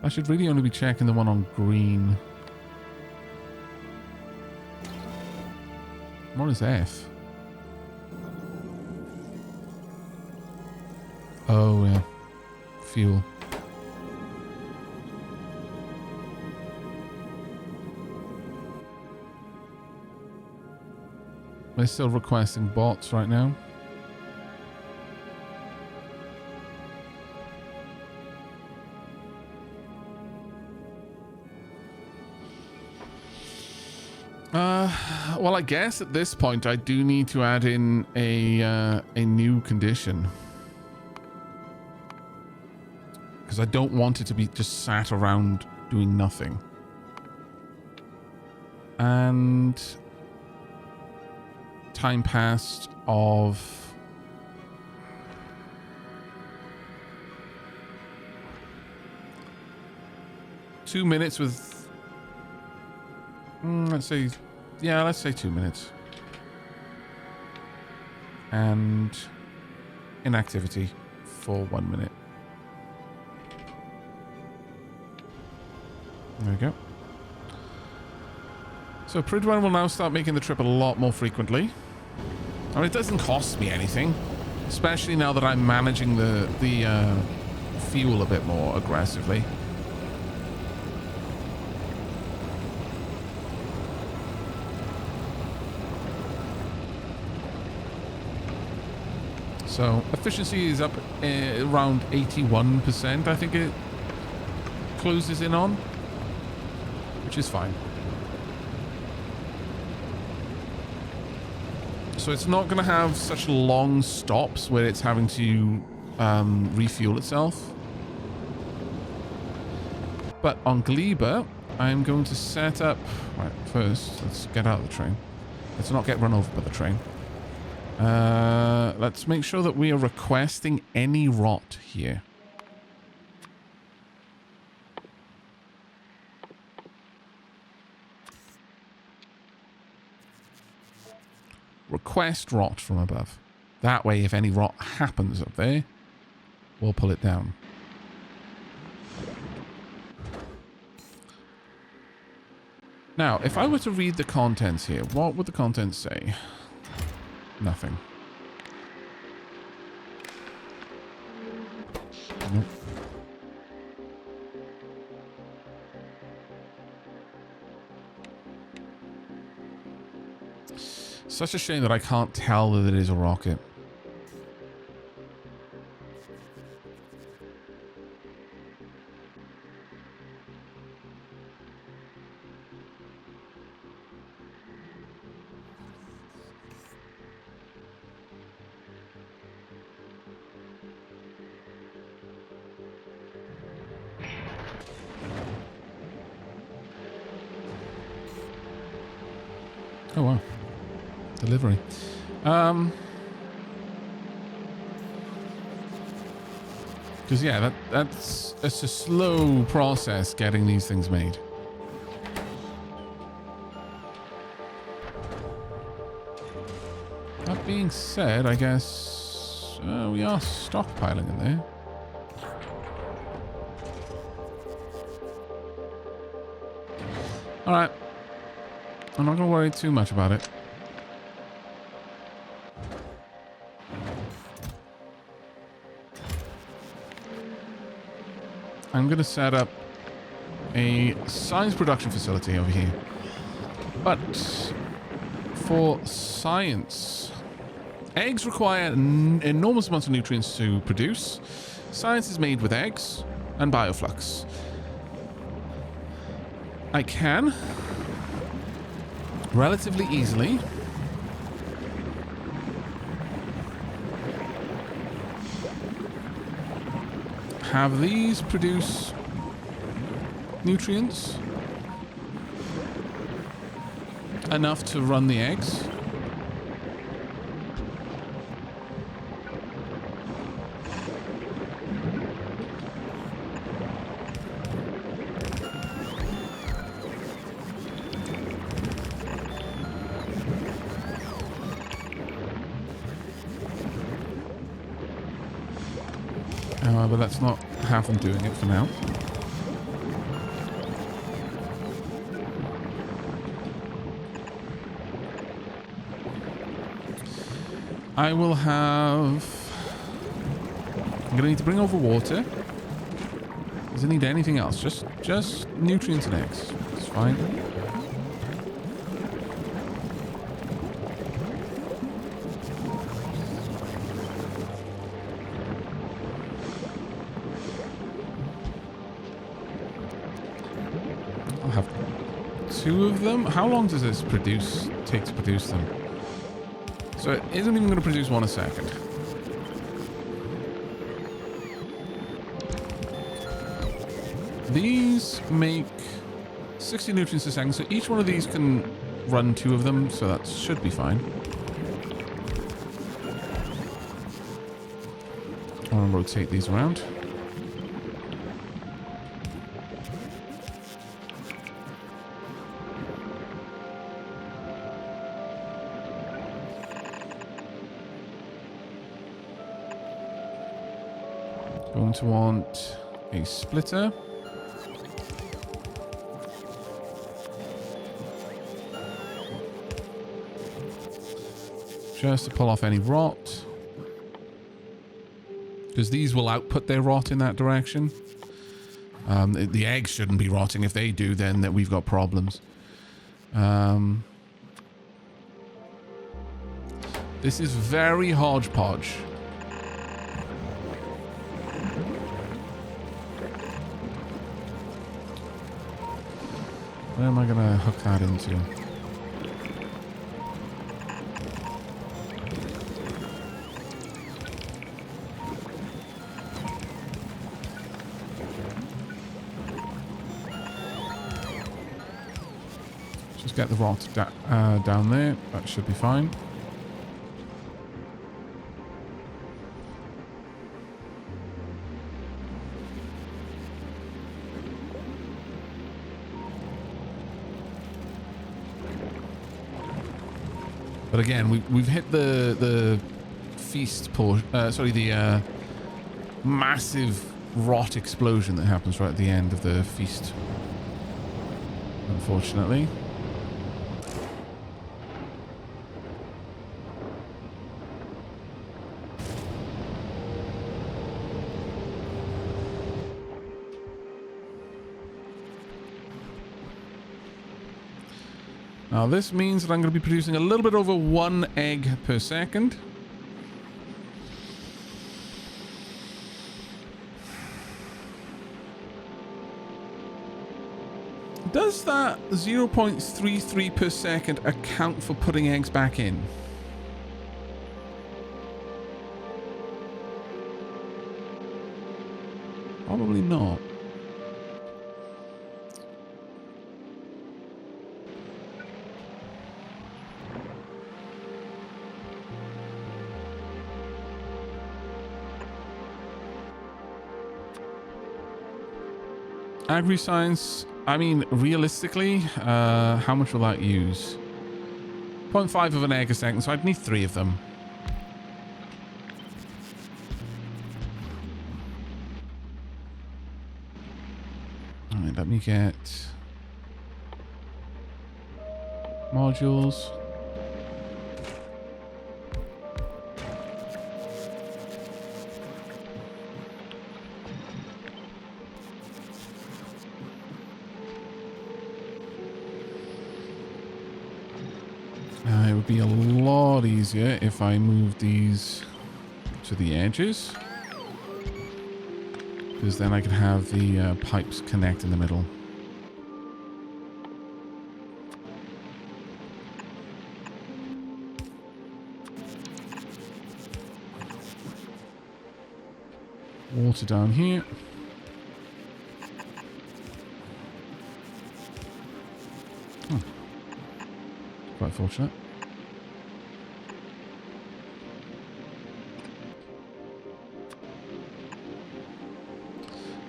I should really only be checking the one on green. What is F? Oh, yeah. Fuel. We're still requesting bots right now. Well, I guess at this point I do need to add in a new condition, because I don't want it to be just sat around doing nothing. And time passed of 2 minutes with let's say, yeah, let's say 2 minutes. And inactivity for 1 minute. There we go. So Pridwan will now start making the trip a lot more frequently. I mean, it doesn't cost me anything, especially now that I'm managing the fuel a bit more aggressively. So efficiency is up around 81%, I think it closes in on, which is fine. So it's not going to have such long stops where it's having to refuel itself. But on Gleba, I'm going to set up... Right, first, let's get out of the train. Let's not get run over by the train. Let's make sure that we are requesting any rot here. Request rot from above. That way, if any rot happens up there, we'll pull it down. Now, if I were to read the contents here, what would the contents say? Nothing. Nope. Such a shame that I can't tell that it is a rocket. Oh wow. Delivery. Because yeah, it's a slow process getting these things made. That being said, I guess we are stockpiling in there. All right. I'm not going to worry too much about it. I'm going to set up a science production facility over here. But for science, eggs require enormous amounts of nutrients to produce. Science is made with eggs and bioflux. I can relatively easily have these produce nutrients enough to run the eggs. But let's not have them doing it for now. I will have... I'm going to need to bring over water. Does it need anything else? Just nutrients and eggs. It's fine. Two of them? How long does this take to produce them? So it isn't even going to produce one a second. These make 60 nutrients a second, so each one of these can run 2 of them, so that should be fine. I'll rotate these around. Going to want a splitter. Just to pull off any rot. Because these will output their rot in that direction. The eggs shouldn't be rotting. If they do, then we've got problems. This is very hodgepodge. Where am I going to hook that into? Just get the rot down there. That should be fine. But again, we've hit the feast portion. Sorry, the massive rot explosion that happens right at the end of the feast. Unfortunately. Now this means that I'm going to be producing a little bit over 1 egg per second. Does that 0.33 per second account for putting eggs back in? Probably not. Agri-science, I mean, realistically, how much will that use? 0.5 of an egg a second, so I'd need 3 of them. Alright, let me get modules. It would be a lot easier if I moved these to the edges, because then I could have the pipes connect in the middle. Water down here. Oh. Quite fortunate.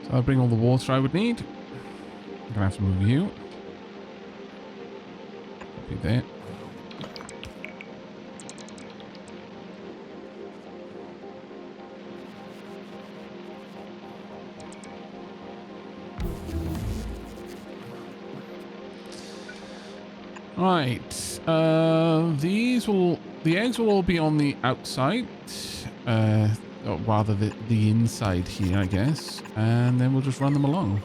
So I'll bring all the water I would need. I'm gonna have to move you. Be there. Right. The eggs will all be on the outside. Or rather the inside here, I guess. And then we'll just run them along.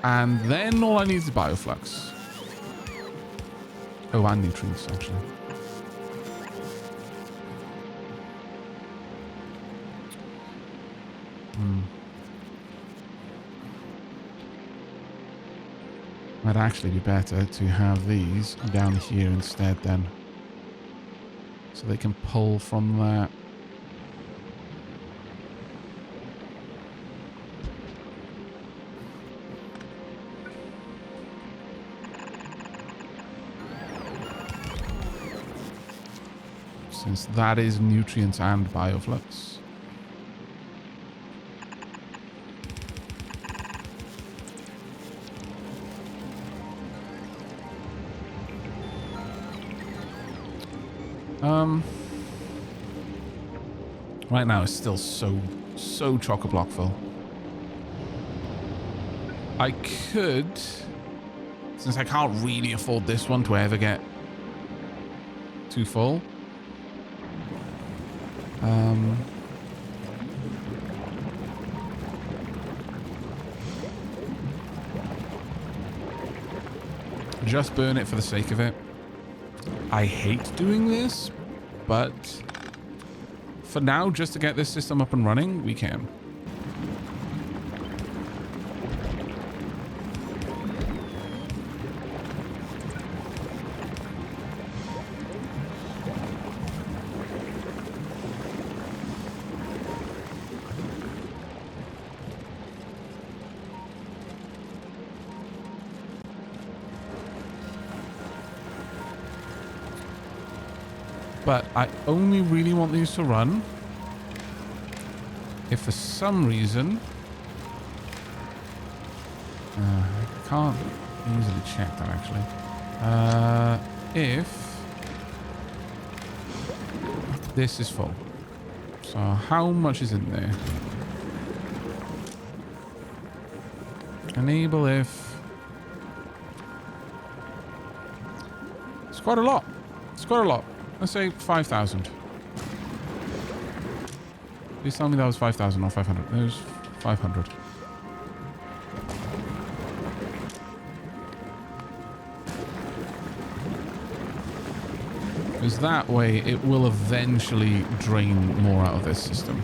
And then all I need is bioflux. Oh, and nutrients, actually. Might actually be better to have these down here instead then. So they can pull from that. Since that is nutrients and bioflux. Right now, it's still so chock-a-block full. I could, since I can't really afford this one to ever get too full. Just burn it for the sake of it. I hate doing this, but for now, just to get this system up and running, we can. But I only really want these to run if for some reason I can't easily check that actually. If this is full. So how much is in there? Enable if. It's quite a lot. It's quite a lot. Let's say 5,000. Please tell me that was 5,000 or 500. It was 500. Because that way it will eventually drain more out of this system.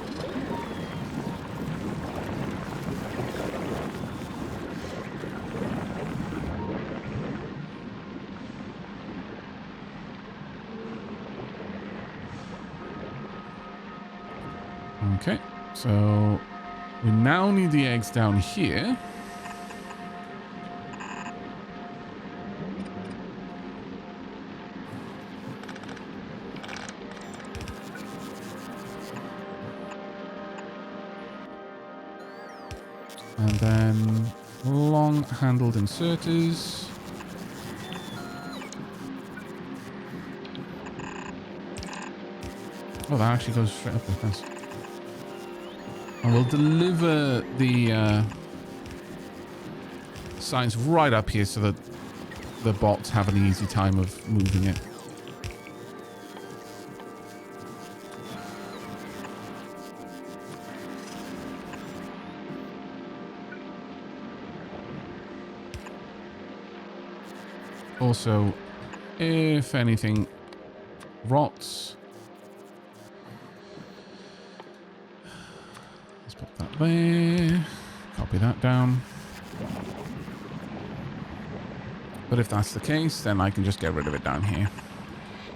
Okay, so we now need the eggs down here. And then long-handled inserters. Oh, that actually goes straight up there. Nice. And we'll deliver the signs right up here so that the bots have an easy time of moving it. Also, if anything rots, let's put that there, copy that down. But if that's the case, then I can just get rid of it down here.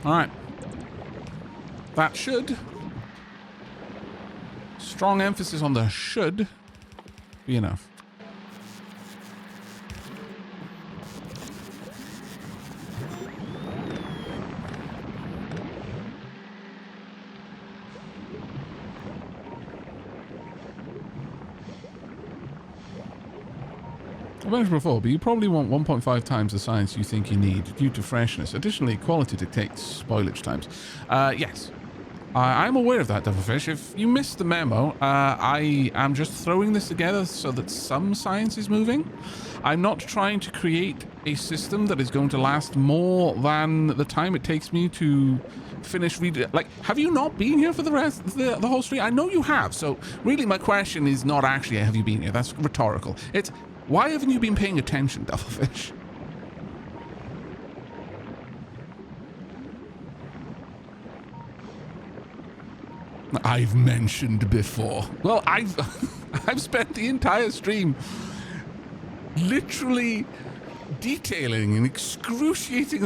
All right. That should, strong emphasis on the should, be enough. I mentioned before, but you probably want 1.5 times the science you think you need due to freshness. Additionally, quality dictates spoilage times. Yes. I'm aware of that, Devilfish. If you missed the memo, I am just throwing this together so that some science is moving. I'm not trying to create a system that is going to last more than the time it takes me to finish reading. Like, have you not been here for the rest of the whole stream? I know you have. So really my question is not actually have you been here. That's rhetorical. It's why haven't you been paying attention, Devilfish? I've mentioned before. Well, I've spent the entire stream literally detailing in excruciating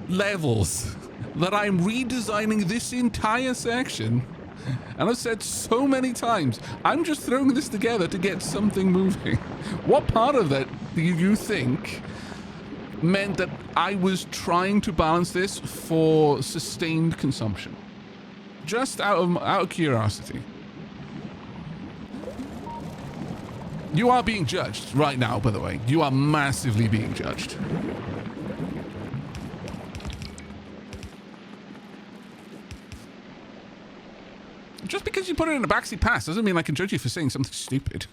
levels that I'm redesigning this entire section. And I've said so many times, I'm just throwing this together to get something moving. What part of that do you think meant that I was trying to balance this for sustained consumption? Just out of curiosity. You are being judged right now, by the way. You are massively being judged. Just because you put it in a backseat pass doesn't mean I can judge you for saying something stupid.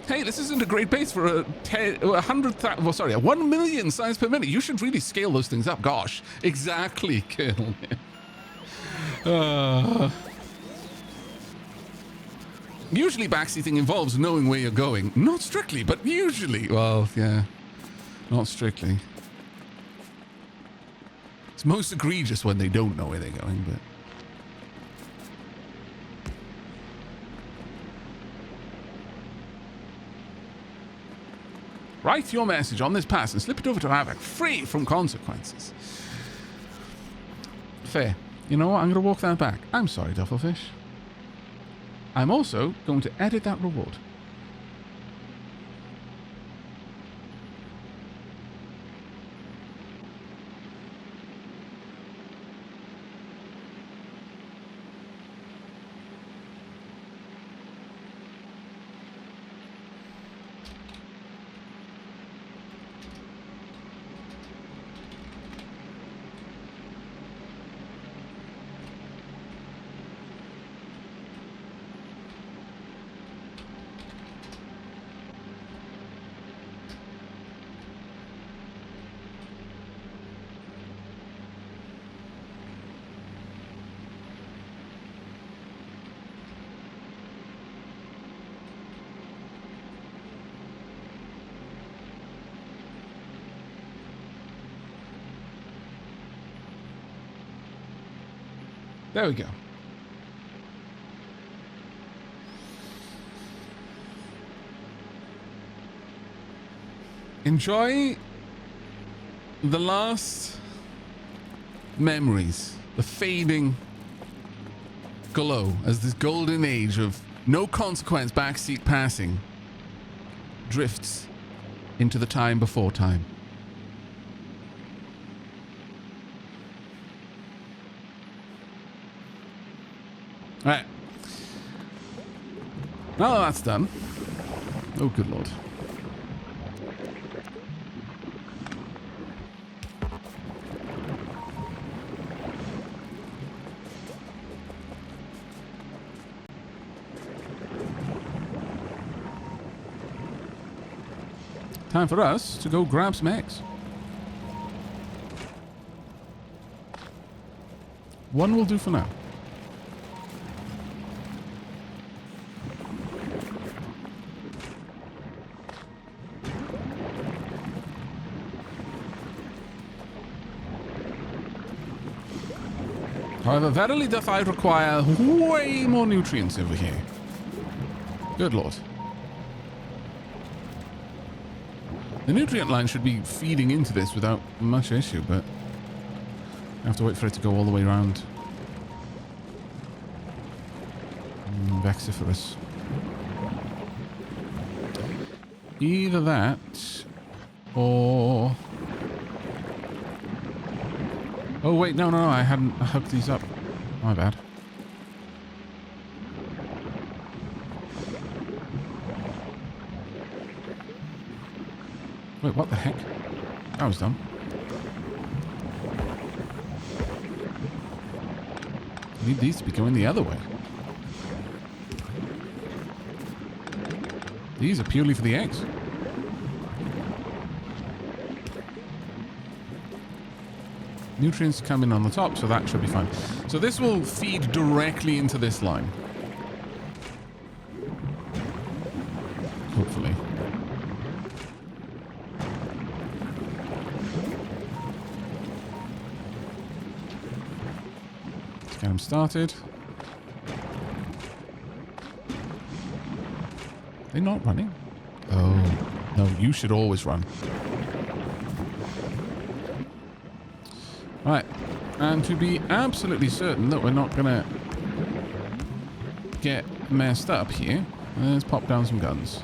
Hey, this isn't a great pace for a 1 million signs per minute. You should really scale those things up. Gosh, exactly, Colonel. Usually backseating involves knowing where you're going. Not strictly, but usually. Well, yeah, not strictly. It's most egregious when they don't know where they're going, but... Write your message on this pass and slip it over to Aavak, free from consequences. Fair. You know what? I'm going to walk that back. I'm sorry, Duffelfish. I'm also going to edit that reward. There we go. Enjoy the last memories, the fading glow as this golden age of no consequence backseat passing drifts into the time before time. All right. Now that that's done. Oh, good Lord. Time for us to go grab some eggs. One will do for now. However, verily doth I require way more nutrients over here. Good Lord. The nutrient line should be feeding into this without much issue, but I have to wait for it to go all the way around. Vexiferous. Either that, or... Oh, wait, no, I hadn't hooked these up. My bad. Wait, what the heck? That was dumb. I need these to be going the other way. These are purely for the eggs. Nutrients come in on the top, so that should be fine. So this will feed directly into this line. Hopefully. Let's get them started. They're not running? Oh, no, you should always run. Right, and to be absolutely certain that we're not going to get messed up here, let's pop down some guns.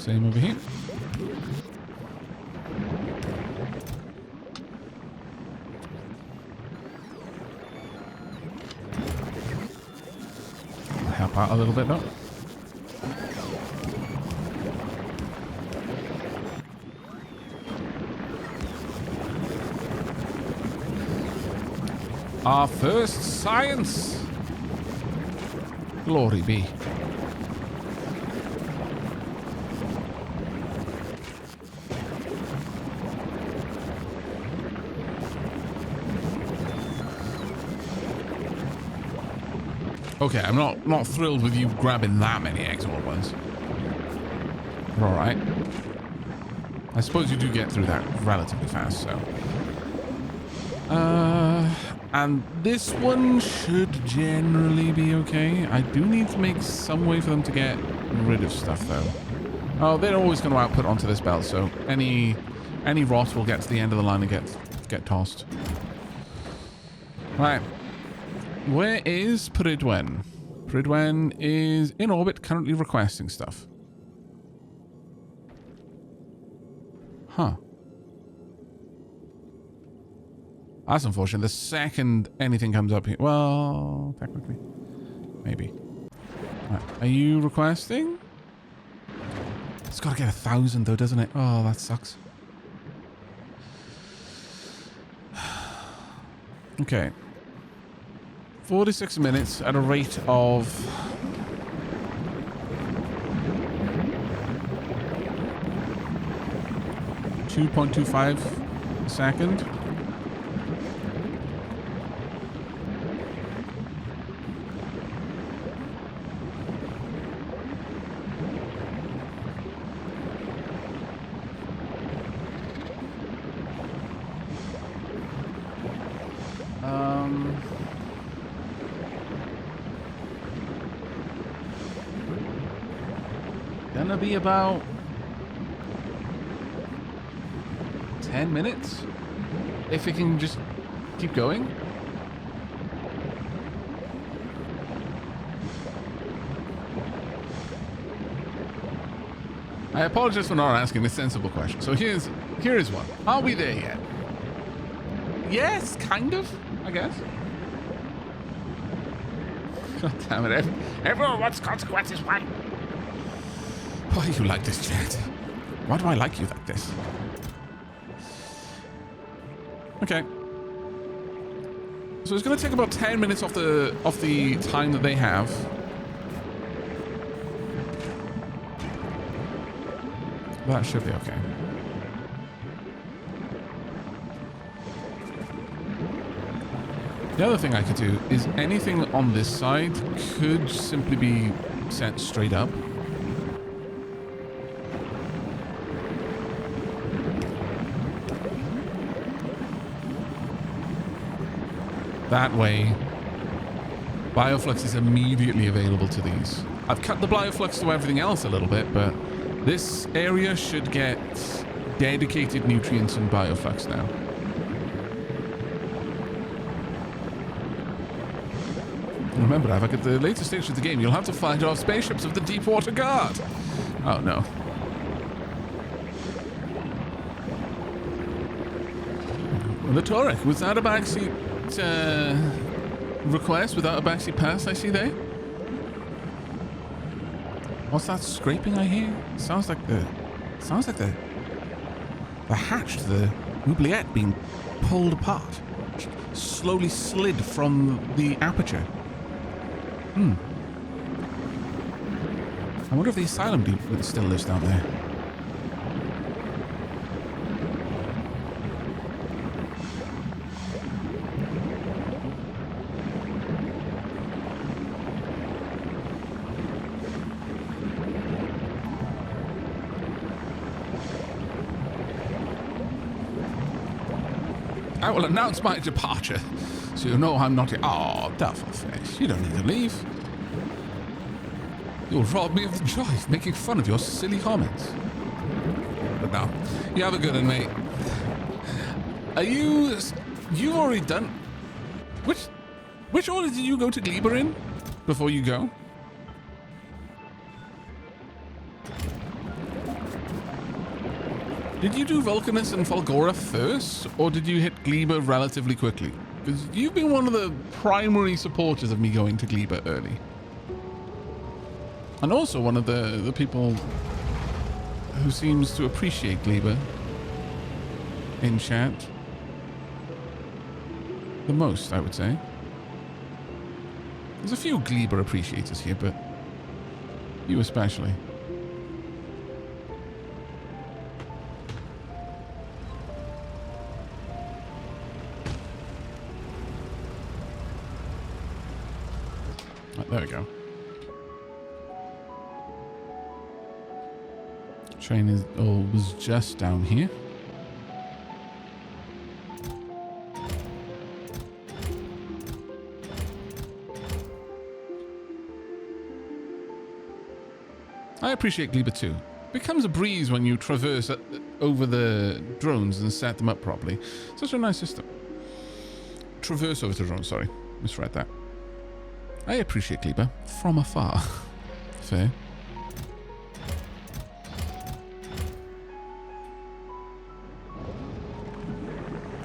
Same over here. Help out a little bit though. Our first science. Glory be. Okay, I'm not thrilled with you grabbing that many eggs all at once. But all right. I suppose you do get through that relatively fast, so. And this one should generally be okay. I do need to make some way for them to get rid of stuff, though. Oh, they're always going to output onto this belt, so any rot will get to the end of the line and get tossed. Right. Where is Pridwen? Pridwen is in orbit, currently requesting stuff. Huh. That's unfortunate. The second anything comes up here... Well, technically. Maybe. Right. Are you requesting? It's got to get 1,000 though, doesn't it? Oh, that sucks. Okay. 46 minutes at a rate of... 2.25 a second. Gonna be about 10 minutes if it can just keep going. I apologize for not asking a sensible question. So here is one. Are we there yet? Yes, kind of, I guess. God damn it. Everyone wants consequences. Why? Why do you like this, chat? Why do I like you like this? Okay. So it's going to take about 10 minutes off the time that they have. That should be okay. The other thing I could do is anything on this side could simply be sent straight up. That way, Bioflux is immediately available to these. I've cut the Bioflux to everything else a little bit, but this area should get dedicated nutrients and Bioflux now. Remember, Aavak, at the later stage of the game, you'll have to fight off spaceships of the Deepwater Guard. Oh, no. Well, the Torek, was that a backseat request without a backseat pass I see there? What's that scraping I hear? Sounds like the hatch to the oubliette being pulled apart. Slowly slid from the aperture. I wonder if the asylum deep still lives down there. I will announce my departure, so you know I'm not here. Oh, Duffelface, you don't need to leave. You'll rob me of the joy of making fun of your silly comments. But now, you have a good one, mate. Are you already done? Which order did you go to Gleber in before you go? Did you do Vulcanus and Fulgora first, or did you hit Gleba relatively quickly? Because you've been one of the primary supporters of me going to Gleba early. And also one of the people who seems to appreciate Gleba in chat the most, I would say. There's a few Gleba appreciators here, but you especially. Right, there we go. Train is was just down here. I appreciate Gleba too. Becomes a breeze when you traverse over the drones and set them up properly. Such a nice system. Traverse over the drones, sorry. Misread that. I appreciate Gleba from afar. Fair.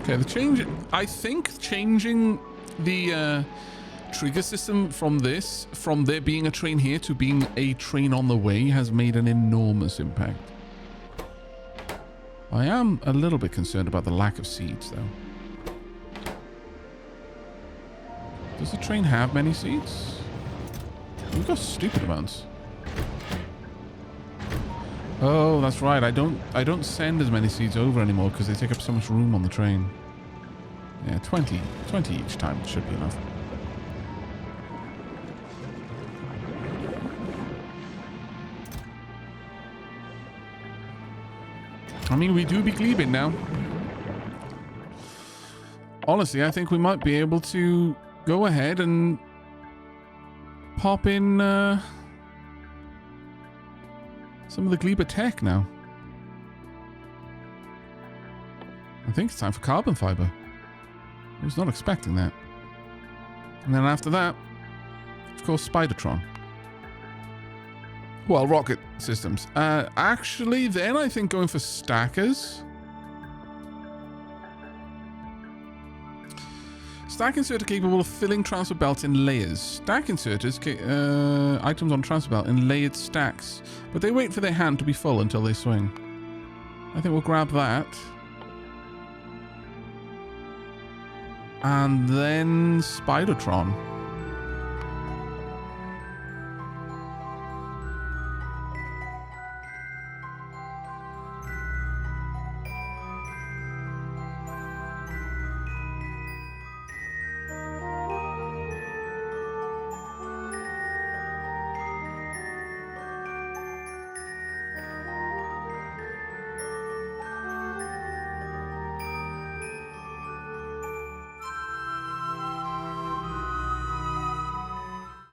Okay, the change... I think changing the trigger system from there being a train here to being a train on the way has made an enormous impact. I am a little bit concerned about the lack of seats, though. Does the train have many seats? We've got stupid amounts. Oh, that's right. I don't send as many seats over anymore because they take up so much room on the train. Yeah, 20 each time should be enough. I mean, we do be glebing now. Honestly, I think we might be able to go ahead and pop in some of the Gleba tech now. I think it's time for carbon fiber. I was not expecting that. And then after that, of course, Spidertron. Well, rocket systems. Actually, then I think going for stackers. Stack inserter capable of filling transfer belts in layers. Stack inserters, items on transfer belt in layered stacks, but they wait for their hand to be full until they swing. I think we'll grab that. And then Spidertron.